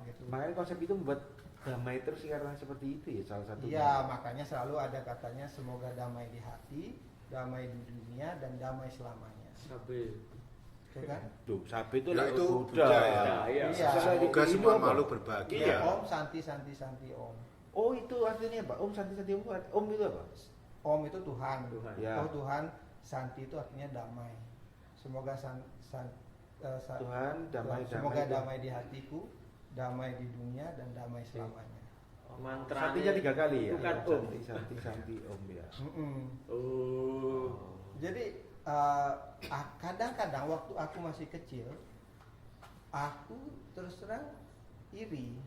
C: Gitu.
G: Makanya konsep itu membuat damai terus karena seperti itu ya salah satunya.
C: Iya, makanya selalu ada katanya semoga damai di hati, damai di dunia dan damai selamanya.
D: Sabi.
C: Itu kan?
G: Tuh, sapi itu
E: Ya,
G: lah
E: itu
G: Buddha.
E: Buddha ya.
D: Iya.
C: Iya.
E: Semoga
G: Itu
E: semua
G: apa?
E: makhluk berbahagia.
C: Iya, Om Santi Om.
G: Oh, itu artinya apa? Om Santi Om itu apa?
C: Om itu Tuhan.
G: Ya.
C: Oh Tuhan, Santi itu artinya damai. Semoga
G: Tuhan damai
C: semoga
G: damai.
C: damai di hatiku, damai di dunia dan damai selamanya.
D: Mantra
G: Santinya 3 kali ya.
D: Bukan
G: Ya,
D: Om.
G: Santi Om ya.
D: Oh.
C: Jadi kadang-kadang waktu aku masih kecil, aku terus terang iri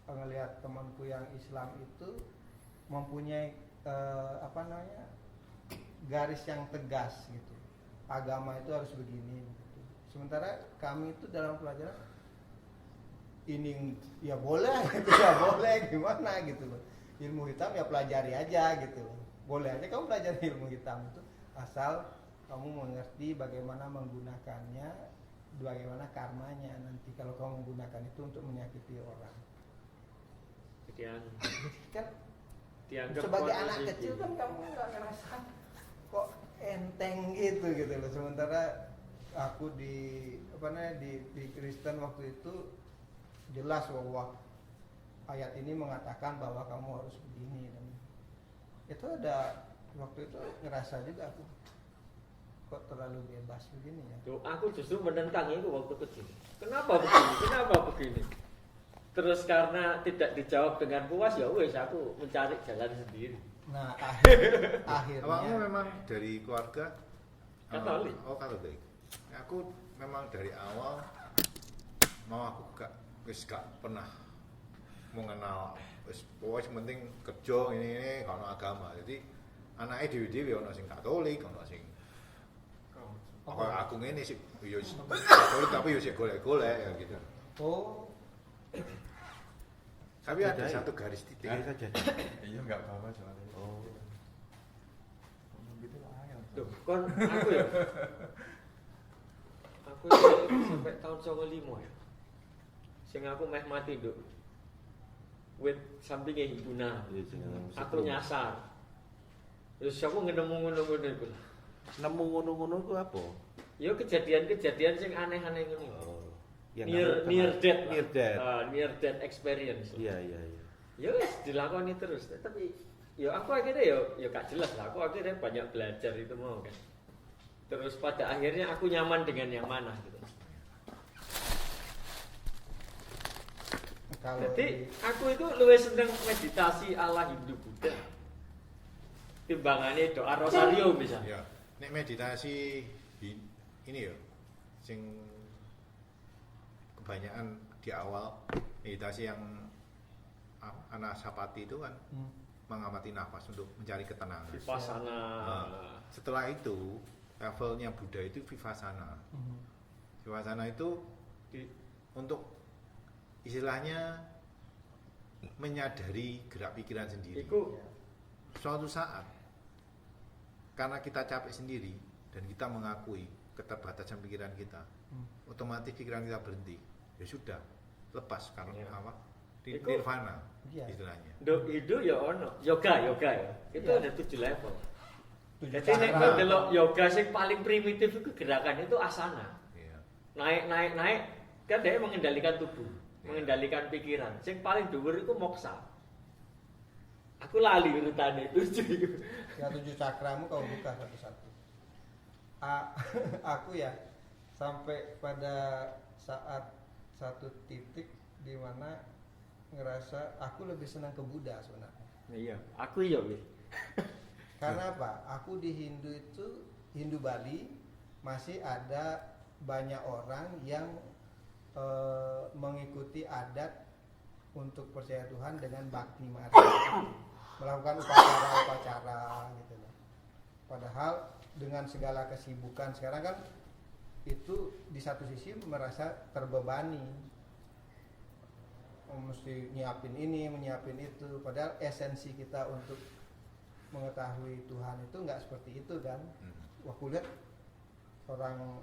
C: ngelihat temanku yang Islam itu mempunyai garis yang tegas gitu. Agama itu harus begini. Gitu. Sementara kami itu dalam pelajaran ini ya boleh, itu ya boleh gimana gitu loh. Ilmu hitam ya pelajari aja gitu loh. Boleh aja kamu pelajari ilmu hitam itu asal kamu mengerti bagaimana menggunakannya, bagaimana karmanya nanti kalau kamu menggunakan itu untuk menyakiti orang. Kan
D: Dianggap
C: sebagai
D: positif.
C: anak kecil kan kamu nggak ngerasa kok enteng gitu loh. Sementara aku di Kristen waktu itu jelas bahwa ayat ini mengatakan bahwa kamu harus begini dan itu ada waktu itu ngerasa juga aku kok terlalu bebas begini ya.
D: Tuh, aku justru menentang itu waktu kecil. Kenapa begini? Kenapa begini? Terus karena tidak dijawab dengan puas ya wes aku mencari jalan sendiri.
C: Nah
E: Awakmu
C: akhirnya
E: memang dari keluarga
D: Katolik.
E: Oh Katolik. Aku memang dari awal aku gak pernah mengenal pokoknya penting kerja ini kalau agama. Jadi anaknya dewi ono sing Katolik, ono sing aku ngene sih yo Katolik tapi yo sik golek-golek ya gitu.
C: oh
E: Tapi ada satu garis titik
G: saja.
A: Iya nggak apa-apa soalnya.
G: Oh.
A: Gitu lah ya.
D: Tuh, kon aku ya. Aku sampai tahun 95 ya. Sing aku meh mati, Nduk. Wit sampinge himpunan. Aku nyasar. Terus aku nemu ngono-ngono iku.
G: Nemu ngono-ngono ku apa?
D: Ya kejadian-kejadian sing aneh-aneh ngono.
G: Yang
D: Near death.
G: Near death.
D: Near death experience.
G: Iya.
D: Ya wis dilakoni terus, tapi ya aku akhirnya ya gak jelas lah. Aku akhirnya banyak belajar itu mau kan. Terus pada akhirnya aku nyaman dengan yang mana gitu. Jadi aku itu lebih seneng meditasi ala Hindu Buddha. Timbangannya doa rosario misalnya.
E: Ya, nek meditasi ini ya sing kebanyakan di awal meditasi yang Anasapati itu kan mengamati nafas untuk mencari ketenangan.
D: Vipassana.
E: Nah, setelah itu levelnya Buddha itu Vipassana. Vipassana itu untuk istilahnya menyadari gerak pikiran sendiri. Suatu saat karena kita capek sendiri dan kita mengakui keterbatasan pikiran kita, otomatis pikiran kita berhenti. Ya sudah, lepas karena apa? Nirvana istilahnya.
D: Itu ya ono yoga ya. Itu ada 7 level. Jadi nek
C: cara.
D: delok yoga sing paling primitif itu gerakan itu asana.
E: Iya.
D: Naik kan dia mengendalikan tubuh, mengendalikan pikiran. Sing paling dhuwur itu moksa. Aku lali urutannya 7.
C: Ya 7 cakramu kau buka satu-satu. Aku ya sampai pada saat satu titik di mana ngerasa aku lebih senang ke Buddha sebenarnya.
D: Iya, aku iya wis.
C: Karena apa? Aku di Hindu Bali masih ada banyak orang yang mengikuti adat untuk percaya Tuhan dengan bakti marga, melakukan upacara gitu loh. Padahal dengan segala kesibukan sekarang kan itu di satu sisi merasa terbebani, mesti nyiapin ini, menyiapin itu. Padahal esensi kita untuk mengetahui Tuhan itu nggak seperti itu kan. Aku lihat orang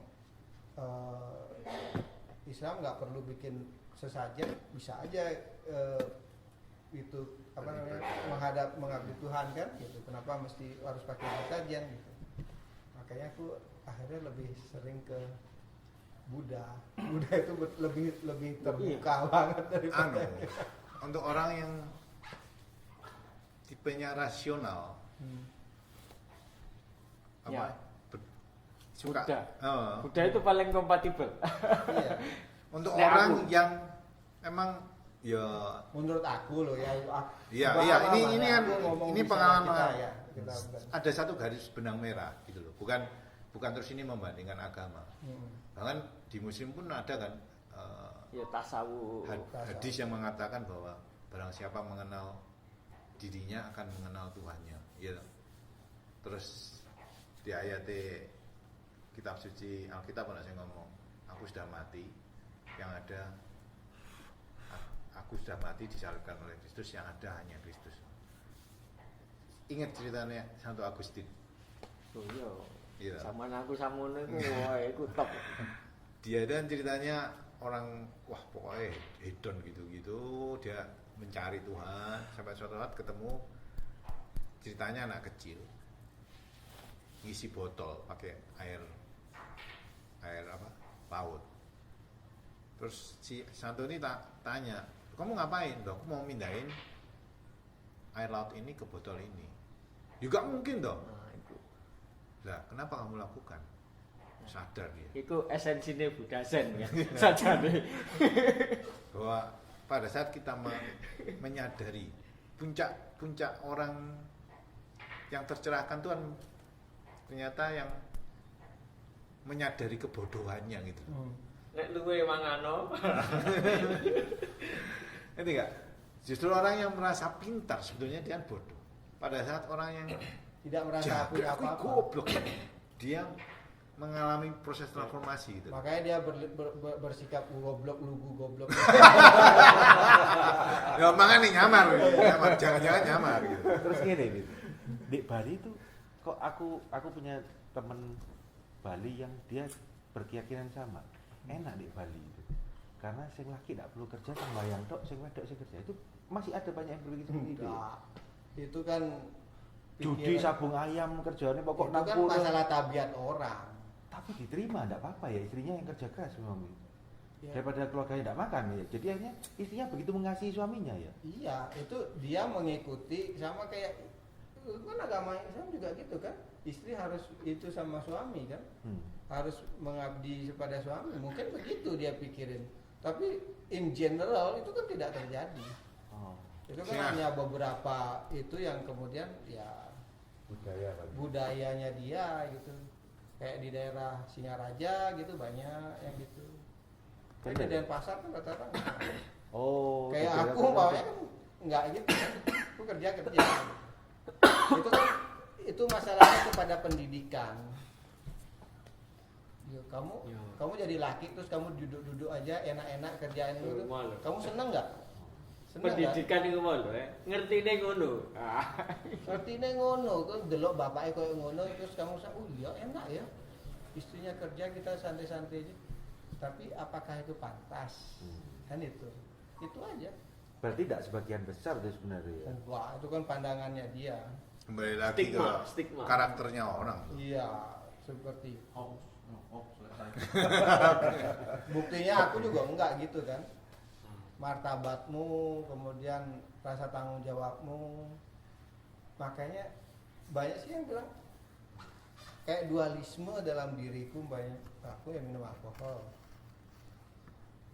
C: Islam nggak perlu bikin sesajen, bisa aja itu apa namanya mengabdi Tuhan kan gitu. Kenapa mesti harus pakai sesajen gitu. Makanya aku akhirnya lebih sering ke Buddha itu lebih terbuka banget daripada
E: untuk orang yang tipenya rasional
D: Ya.
E: suka
D: Buddha itu paling kompatibel.
C: iya.
E: untuk
D: Nek
E: orang
D: aku.
E: yang emang ya
C: Menurut aku loh ya.
E: iya
C: pengalaman
E: ini
C: ya,
E: kan
C: aku ngomong
E: ini
C: bicara
E: pengalaman
C: kita ya, kita bukan.
E: ada satu garis benang merah gitu loh, bukan terus ini membandingkan agama. Bahkan di Muslim pun ada kan
D: Ya tasawuf.
E: hadis yang mengatakan bahwa barang siapa mengenal dirinya akan mengenal Tuhannya. Ya. Terus di ayat kitab suci Alkitab pernah saya ngomong, aku sudah mati, yang ada aku sudah mati disalibkan oleh Kristus, yang ada hanya Kristus. Ingat ceritanya Santo Agustin.
D: Oh iya.
E: Iya.
D: Zaman aku samono iku wah iku top.
E: Dia dan ceritanya orang wah pokoknya hedon gitu-gitu, dia mencari Tuhan sampai suatu saat ketemu, ceritanya anak kecil ngisi botol pakai air apa laut. Terus si Santo ini tanya, kamu ngapain? Dok, aku mau mindahin air laut ini ke botol ini. Juga mungkin dong.
D: Nah, itu.
E: Lah, kenapa kamu lakukan? Sadar dia
D: Iku esensine Buddha Zen ya. Sajane.
E: bahwa pada saat kita menyadari puncak orang yang tercerahkan Tuhan ternyata yang menyadari kebodohannya gitu.
D: Nek luwe mangano.
E: Ngerti enggak? Justru orang yang merasa pintar sebetulnya dia bodoh. Pada saat orang yang
C: Tidak merasa
E: jago,
C: punya
E: aku
C: apa-apa.
E: goblok, dia mengalami proses transformasi gitu.
C: Makanya dia bersikap goblok, lugu goblok.
E: Ya makanya nyamar, jangan-jangan nyamar gitu.
G: Terus gini nih, di Bali itu kok aku punya temen Bali yang dia berkeyakinan sama. Enak di Bali itu. Karena sing laki tidak perlu kerja, sembahyang tok, sing wedok sing kerja. Itu masih ada banyak yang berpikir seperti itu.
C: Enggak. Itu kan
G: Judi sabung ayam kerjanya pokok
C: itu kan
G: 60.
C: masalah tabiat orang.
G: Tapi diterima enggak apa-apa ya, istrinya yang kerja keras memang.
C: Ya.
G: Daripada keluarganya tidak makan ya. Jadi akhirnya istrinya begitu mengasihi suaminya ya.
C: Iya, itu dia mengikuti sama kayak kan agama Islam juga gitu kan. Istri harus itu sama suami kan. Harus mengabdi kepada suami. Mungkin begitu dia pikirin. Tapi in general itu kan tidak terjadi.
G: Oh.
C: Itu kan hanya beberapa itu yang kemudian ya budayanya dia gitu. Kayak di daerah Singaraja gitu banyak yang gitu. Kayak
G: Bener.
C: di pasar kan rata-rata enggak.
G: Oh,
C: Kayak
G: kerja
C: aku
G: kerja.
C: bawanya kan enggak gitu. Aku kerja. Itu kan itu masalahnya kepada pendidikan. Ya, kamu jadi laki terus kamu duduk-duduk aja enak-enak kerjaan itu.
D: Normal.
C: Kamu seneng nggak? Seneng nggak?
D: Pendidikan itu mau loh, ngertine ngono.
C: Artinya ngono, kan delok bapaknya koyo ngono terus kamu sa, oh iya enak ya. Istrinya kerja kita santai-santai aja. Tapi apakah itu pantas? Kan itu. Itu aja.
G: Berarti tidak sebagian besar itu sebenarnya ya.
C: Wah, itu kan pandangannya dia.
E: Kembali lagi
D: Stigma.
E: ke karakternya orang.
C: Iya, seperti
F: Hoax, selesai.
C: buktinya aku juga enggak gitu kan. Martabatmu, kemudian rasa tanggung jawabmu. Makanya banyak sih yang bilang kayak dualisme dalam diriku, banyak aku yang minum alkohol.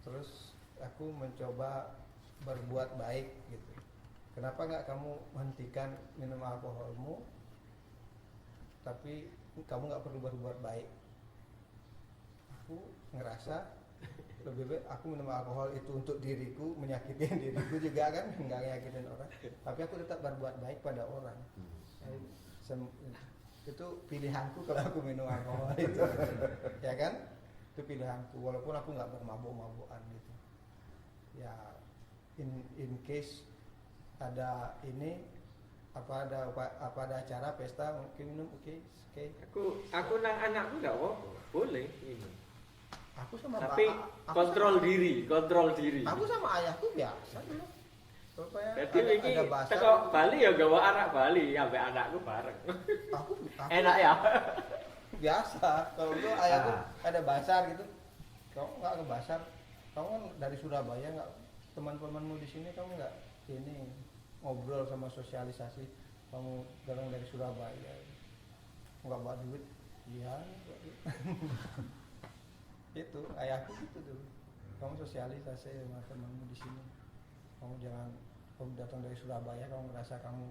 C: Terus aku mencoba berbuat baik gitu. Kenapa nggak kamu hentikan minum alkoholmu, tapi kamu nggak perlu berbuat baik? Aku ngerasa lebih baik aku minum alkohol itu untuk diriku, menyakitin diriku juga kan, nggak nyakitin orang. Tapi aku tetap berbuat baik pada orang. Itu pilihanku kalau aku minum alkohol itu, ya kan? Itu pilihanku. Walaupun aku nggak bermabuk-mabukan gitu. Ya, in case ada ini ada acara pesta mungkin minum, oke.
D: Aku nang anakku enggak apa-apa. Boleh ini.
C: Aku sama
D: Tapi kontrol diri.
C: Aku sama ayahku biasa dulu. Supaya
D: Jadi iki
C: ada bahasa.
D: teko Bali ya gawa anak Bali sampai anakku bareng.
C: Aku
D: Enak ya.
C: biasa. Kalau dulu ayahku ada basar gitu. Kamu nggak ke basar. Kamu kan dari Surabaya, nggak teman-temanmu di sini kamu nggak ini ngobrol sama sosialisasi. Kamu datang dari Surabaya, nggak bawa duit. Iya. Itu ayahku gitu dulu. Kamu sosialisasi sama temanmu di sini. Kamu datang dari Surabaya, kamu merasa kamu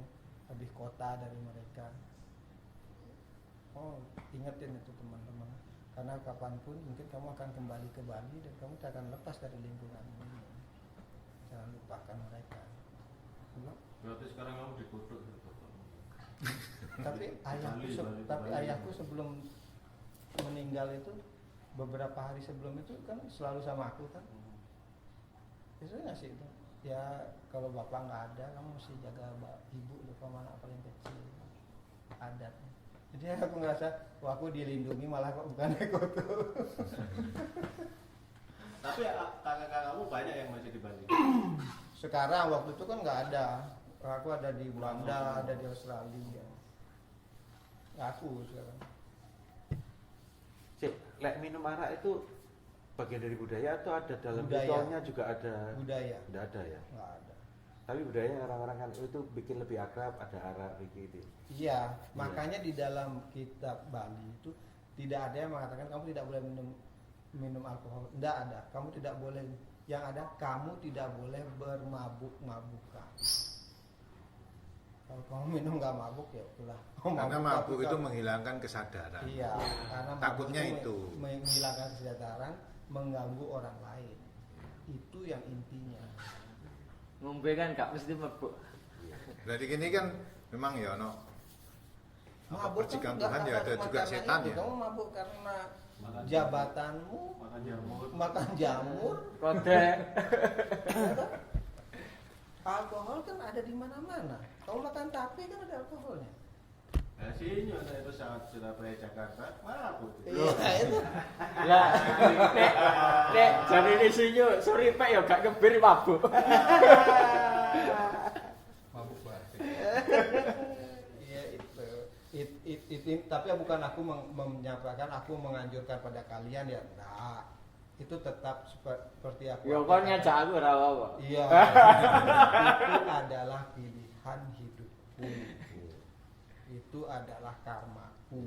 C: lebih kota dari mereka. Oh, ingetin itu teman-teman. Karena kapanpun mungkin kamu akan kembali ke Bali dan kamu tak akan lepas dari lingkungan ini. Jangan lupakan mereka.
F: Berarti sekarang kamu dikutuk.
C: Tapi ayahku sebelum meninggal itu beberapa hari sebelum itu kan selalu sama aku kan. Biasanya nggak sih itu. Ya kalau bapak nggak ada, kamu mesti jaga ibu lupa mana paling kecil. Adatnya. Jadi aku ngerasa, wah aku dilindungi malah kok bukan ekutu.
F: Tapi kakak kamu banyak yang masih di Bali.
C: Sekarang waktu itu kan nggak ada. Aku ada di Belanda, ada di Australia. Aku sekarang.
G: Cik, lek minum arak itu bagian dari budaya atau ada dalam
C: Budaya.
G: ritualnya juga ada?
C: Budaya.
G: Tidak ada ya.
C: Nggak ada.
G: Tapi budayanya orang-orang kan itu bikin lebih akrab, ada arak begitu.
C: Iya, makanya di dalam kitab Bali itu tidak ada yang mengatakan kamu tidak boleh minum alkohol. Tidak ada. Kamu tidak boleh. Yang ada kamu tidak boleh bermabuk-mabukan. Kalau kamu minum nggak mabuk ya udah.
E: Karena mabuk itu menghilangkan kesadaran.
C: Iya, karena
E: Takutnya
C: mabuk
E: itu.
C: menghilangkan kesadaran, mengganggu orang lain. Itu yang intinya.
D: Ngombe kan gak mesti mabuk.
E: Berarti gini kan memang ya no.
C: Mabuk
E: Percikan
C: kan
E: Tuhan
C: nggak
E: ya ada
C: cuma
E: juga
C: karena
E: setan
C: itu.
E: ya.
C: Kamu mabuk karena jabatanmu, makan jamur.
D: Kode.
C: Alkohol kan ada di mana-mana. Kamu makan tape kan ada alkoholnya.
F: Nah, sini ada itu sangat Surabaya Jakarta, mabuk.
C: Iya itu.
D: Lah, nek jane ini sinyo sore pek ya gak kebir mabuk.
B: Mabuk batin.
C: Iya itu. Tapi bukan aku menyampaikan, aku menganjurkan pada kalian ya. Nah, itu tetap seperti aku.
D: Ya kon ngajak aku ora apa.
C: Iya. Itu adalah pilihan hidupku. Itu adalah karmaku.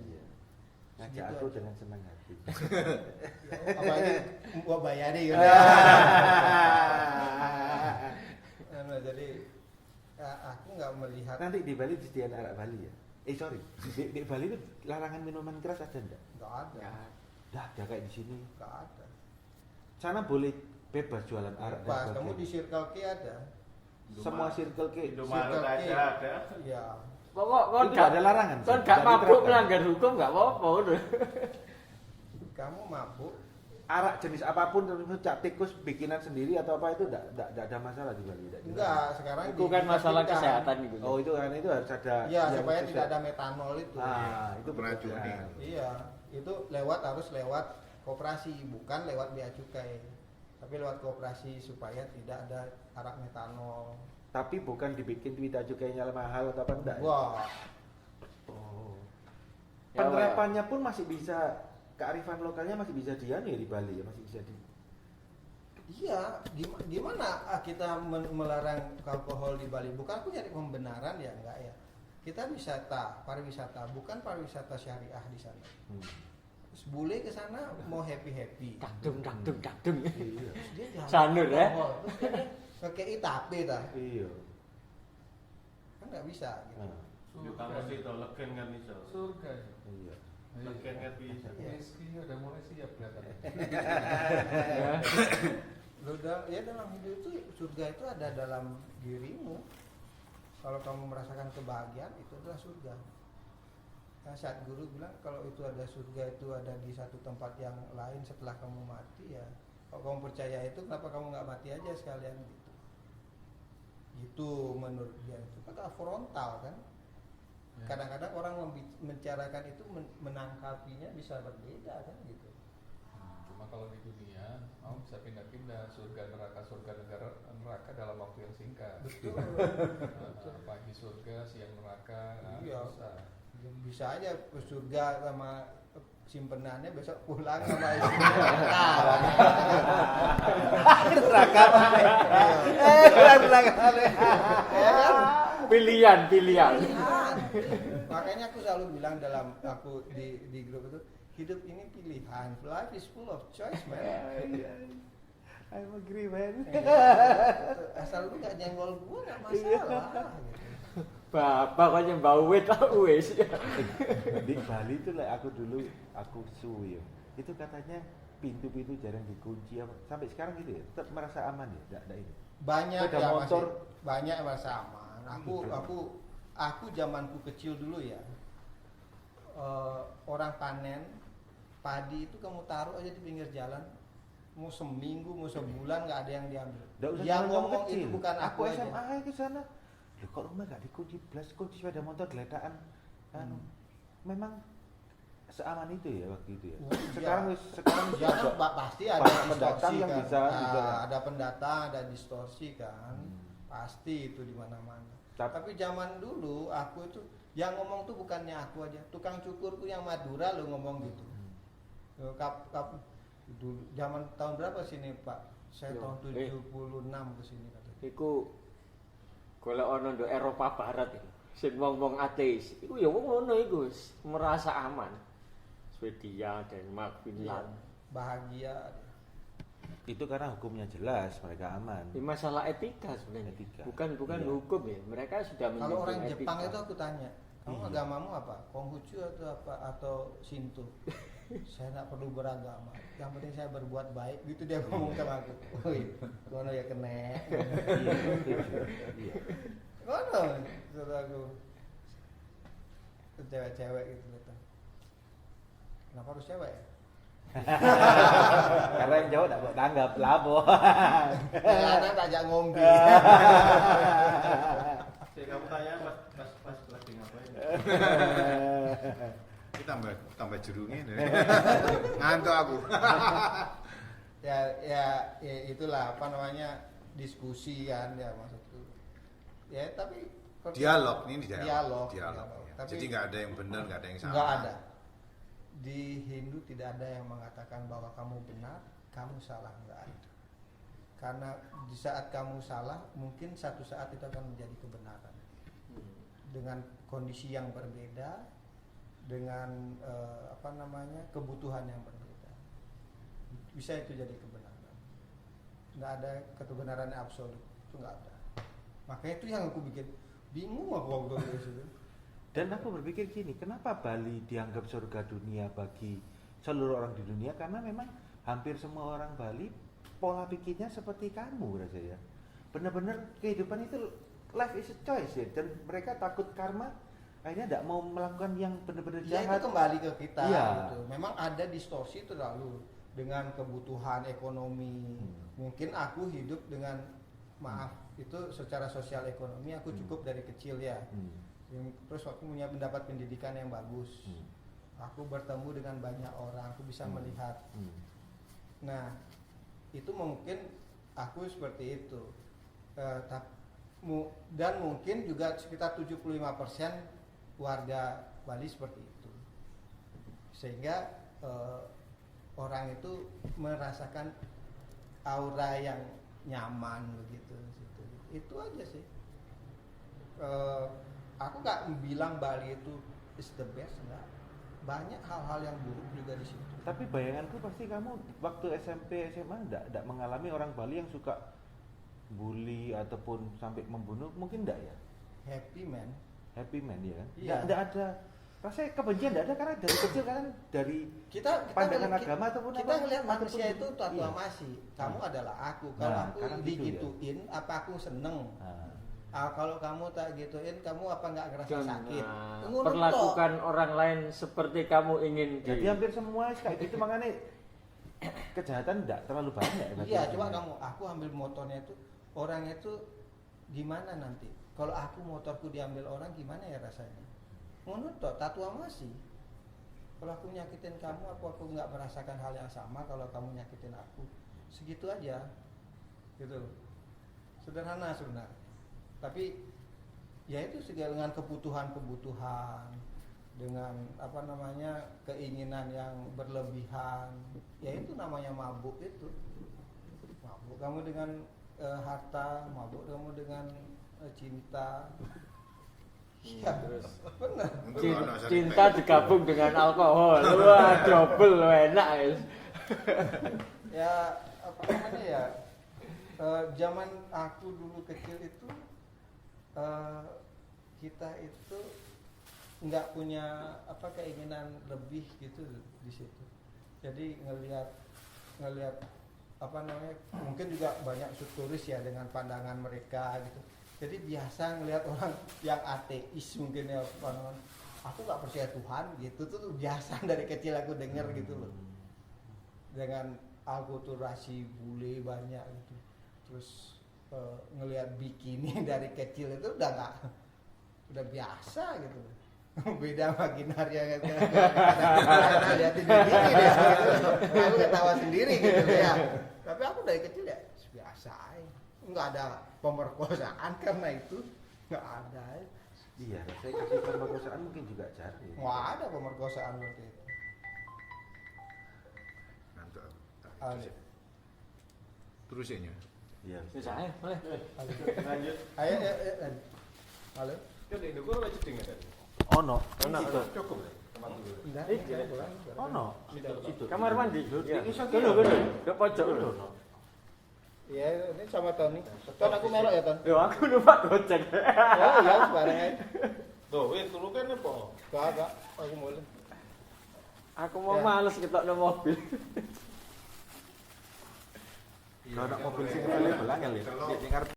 G: Ngajak
C: Gitu
G: aku
C: aja.
G: dengan senang hati.
C: Apalagi gua bayari gitu. Jadi aku nggak melihat.
G: Nanti di Bali disediakan arak Bali ya? Sorry, di Bali itu larangan minuman keras ada enggak?
C: Nggak ada.
G: Nggak ada kayak di sini.
C: Nggak ada.
G: sana boleh bebas jualan arak dan
C: Pas kamu
G: sebagainya.
C: di Circle K ada.
G: Semua Circle K.
F: Indomaret
C: Circle K.
F: aja ada.
C: Ya.
D: Pokok kon
G: Itu ada larangan.
D: Kon
G: Sih,
D: gak
G: dari
D: mabuk
G: terapkan.
D: melanggar hukum gak apa-apa udah.
C: Kamu mabuk,
G: Arak jenis apapun, termasuk cak tikus bikinan sendiri atau apa itu enggak ada masalah di Bali.
C: enggak, sekarang
D: Itu kan masalah
C: ditertibkan.
D: kesehatan gitu.
G: Oh itu kan itu harus ada.
C: Iya,
G: yang
C: supaya
G: sesuai.
C: tidak ada metanol itu.
G: Itu
E: Beracun.
G: beracun.
C: Iya, itu harus lewat koperasi, bukan lewat bea cukai. Tapi lewat koperasi supaya tidak ada arak metanol.
G: Tapi bukan dibikin bea cukainya mahal atau apa enggak. ya?
C: Wah,
G: Oh.
D: Ya,
G: Penerapannya pun masih bisa, kearifan lokalnya masih bisa dianu ya di Bali ya, masih bisa di.
C: iya, gimana kita melarang alkohol di Bali? Bukan aku nyari pembenaran ya, enggak ya. Kita pariwisata, bukan pariwisata syariah di sana. Terus bule ke sana mau happy.
D: Dakdung.
G: Iya.
C: Terus dia jangan
D: Sanur, ya?
C: alkohol. Terus dia ngekei tape dah.
G: Iya.
C: Kan nggak bisa gitu.
G: Nah,
F: Yo kamu sih to legen kan iso.
B: Surga.
G: iya.
F: Legen kan bisa.
B: Meski udah mulai siap kelihatan.
C: Dalam hidup itu surga itu ada dalam dirimu. Kalau kamu merasakan kebahagiaan itu adalah surga. Nah, saat guru bilang kalau itu ada surga itu ada di satu tempat yang lain setelah kamu mati ya. Kalau kamu percaya itu kenapa kamu nggak mati aja sekalian gitu. Gitu menurut dia itu kata frontal kan.
B: Ya.
C: Kadang-kadang orang membicarakan itu menangkapinya bisa berbeda kan gitu.
B: Cuma kalau di dunia, kamu bisa pindah-pindah surga neraka neraka dalam waktu yang singkat.
C: Betul.
B: Pagi surga, siang neraka,
C: Iya.
B: bisa.
C: Bisa aja ke surga sama simpenannya besok pulang sama istrinya.
G: Neraka mana? Neraka mana?
C: Ya kan?
D: Pilihan.
C: Pilihan. Makanya aku selalu bilang dalam aku di grup itu, hidup ini pilihan. Life is full of choice, man.
G: I agree, man.
C: Asal lu gak nyenggol gua gak masalah. Gitu.
D: Bapak kok nyembah wit lah wis.
G: Di Bali itu lah aku dulu aku suwi ya. Itu katanya pintu-pintu jarang dikunci apa. Sampai sekarang gitu ya. Tetap merasa aman ya, enggak ada ini.
C: Banyak
G: Sepeda
C: ya
G: motor.
C: masih, banyak yang merasa aman. Aku zamanku kecil dulu ya. Orang panen padi itu kamu taruh aja di pinggir jalan. Mau seminggu, mau sebulan nggak ada yang diambil.
G: Nggak usah
C: Yang
G: zaman kamu
C: ngomong
G: kecil.
C: itu bukan aku aja.
G: SMA ke sana. Loh, kok rumah gak dikunci, belas kunci sepeda motor geletaan. Memang seaman itu ya waktu itu ya. Sekarang
C: Ya kan pasti ada
G: banyak pendatang
C: distorsi
G: yang
C: kan.
G: bisa juga ya.
C: Ada pendatang, ada distorsi kan. Pasti itu di mana-mana. Tapi zaman dulu aku itu yang ngomong tuh bukannya aku aja. Tukang cukurku yang Madura lo ngomong gitu. Dulu zaman tahun berapa sini Pak? Saya tahun 76 ke sini katanya.
D: Iku golek ana ndok Eropa Barat iku. Sing wong-wong ateis. Iku ya wong ngono iku merasa aman. Swedia, Denmark, Finland.
C: Bahagia.
G: itu karena hukumnya jelas, mereka aman.
D: Ini masalah etika sebenarnya.
G: Etika.
D: Bukan
G: Iya.
D: hukum ya. Mereka sudah
C: Kalau
D: menjunjung
C: orang
D: etika.
C: Jepang itu aku tanya, kamu
G: Iya.
C: agamamu apa? Konghucu atau apa? Atau Shinto? Saya tidak perlu beragama. Yang penting saya berbuat baik. Gitu dia ngomong sama aku. Woi, kono ya kena.
G: Iya, iya.
C: Kono, kata aku. Cewek-cewek gitu kata. Kenapa harus cewek?
G: Karena yang jauh tidak mau tanggap labo.
C: Anak tajak ngombe.
F: Jadi kamu tanya pas lagi ngapain?
E: Ini tambah jerungnya nih. Ngantuk aku.
C: ya itulah apa namanya diskusi kan ya maksudku. Ya tapi
E: Dialog ini
C: Dialog.
E: ya.
C: Tapi
E: Jadi nggak ada yang benar, nggak ada yang salah.
C: nggak ada. Di Hindu tidak ada yang mengatakan bahwa kamu benar, kamu salah, nggak ada. Karena di saat kamu salah, mungkin satu saat itu akan menjadi kebenaran. Dengan kondisi yang berbeda, dengan kebutuhan yang berbeda, bisa itu jadi kebenaran. Nggak ada kebenaran absolut, itu nggak ada. Makanya itu yang aku bikin bingung aku waktu itu.
G: Dan aku berpikir gini, kenapa Bali dianggap surga dunia bagi seluruh orang di dunia? Karena memang hampir semua orang Bali pola pikirnya seperti kamu rasanya. Benar-benar kehidupan itu life is a choice ya, dan mereka takut karma, akhirnya tidak mau melakukan yang benar-benar
C: Ya
G: jahat.
C: itu kembali ke kita
G: Iya.
C: gitu. Memang ada distorsi terlalu dengan kebutuhan ekonomi. Mungkin aku hidup dengan maaf itu secara sosial ekonomi aku cukup dari kecil ya. Terus aku punya mendapat pendidikan yang bagus. Aku bertemu dengan banyak orang, aku bisa melihat. Nah, itu mungkin aku seperti itu. Dan mungkin juga sekitar 75% warga Bali seperti itu. Sehingga orang itu merasakan aura yang nyaman begitu situ. Itu aja sih. Aku nggak bilang Bali itu is the best, enggak. Banyak hal-hal yang buruk juga di situ.
G: Tapi bayanganku pasti kamu waktu SMP SMA tidak mengalami orang Bali yang suka bully ataupun sampai membunuh, mungkin enggak ya?
C: Happy man.
G: Happy man ya kan?
C: Iya.
G: Enggak ada rasanya kebencian, enggak ada, karena dari kecil kan dari
C: kita
G: pandangan
C: ngeliat-
G: agama ataupun
C: kita
G: apa,
C: ngelihat
G: ataupun-
C: manusia itu
G: iya.
C: aklamasi. Kamu adalah aku. Kalau
G: Nah,
C: aku
G: karena gitu
C: digituin, apa aku seneng? Kalau kamu tak gituin, kamu apa nggak ngerasa sakit? Ngono
D: Perlakukan orang lain seperti kamu ingin
G: Jadi hampir semua kayak gitu, makanya kejahatan enggak terlalu banyak. berarti.
C: Iya, coba kamu, aku ambil motornya itu, orangnya itu gimana nanti? Kalau aku motorku diambil orang, gimana ya rasanya? Ngono toh, tatua masih. Kalau aku nyakitin kamu, aku nggak merasakan hal yang sama. Kalau kamu nyakitin aku, segitu aja, gitu. Sederhana sebenarnya. Tapi ya itu segala dengan kebutuhan-kebutuhan, dengan apa namanya keinginan yang berlebihan, ya itu namanya mabuk itu. Mabuk kamu dengan harta, mabuk kamu dengan cinta. Iya, benar.
D: Cinta digabung dengan alkohol. Wah, double enak ya.
C: Ya apa namanya ya? Zaman aku dulu kecil itu kita itu nggak punya apa keinginan lebih gitu di situ. Jadi ngelihat apa namanya, mungkin juga banyak turis ya dengan pandangan mereka gitu. Jadi biasa ngelihat orang yang ateis mungkin ya, aku nggak percaya Tuhan gitu tuh biasa dari kecil aku dengar gitu loh. Dengan akulturasi bule banyak gitu. Terus ngelihat bikini dari kecil itu udah biasa gitu. Beda sama Ginar yang kadang-kadang liatin begini deh, aku ketawa sendiri gitu ya. Tapi aku dari kecil ya biasa aja. Nggak ada pemerkosaan karena itu, nggak ada.
G: Iya, saya kasih pemerkosaan mungkin juga jarang.
C: Nggak ada pemerkosaan seperti itu.
E: Terus ini.
G: Iya.
D: Misalnya, boleh.
F: Lanjut.
C: Ayo. Halo.
G: Ono.
F: Cukup.
C: Enggak, pulang.
G: Ono. Situ.
D: Kamar mandi.
G: Ya.
D: Kono, ke pojok kono.
C: Iya, ini sama Tony. Ton aku melok ya, Ton.
D: Yo, aku lupa gocek.
C: Oh iya, sebarang aja.
F: Tuh, itu lu kan apa?
C: Enggak, aku mulai.
D: Aku mau
C: Ya.
D: males ketokno mobil.
G: Kalau mobil sing available angel ya. Dia ngarep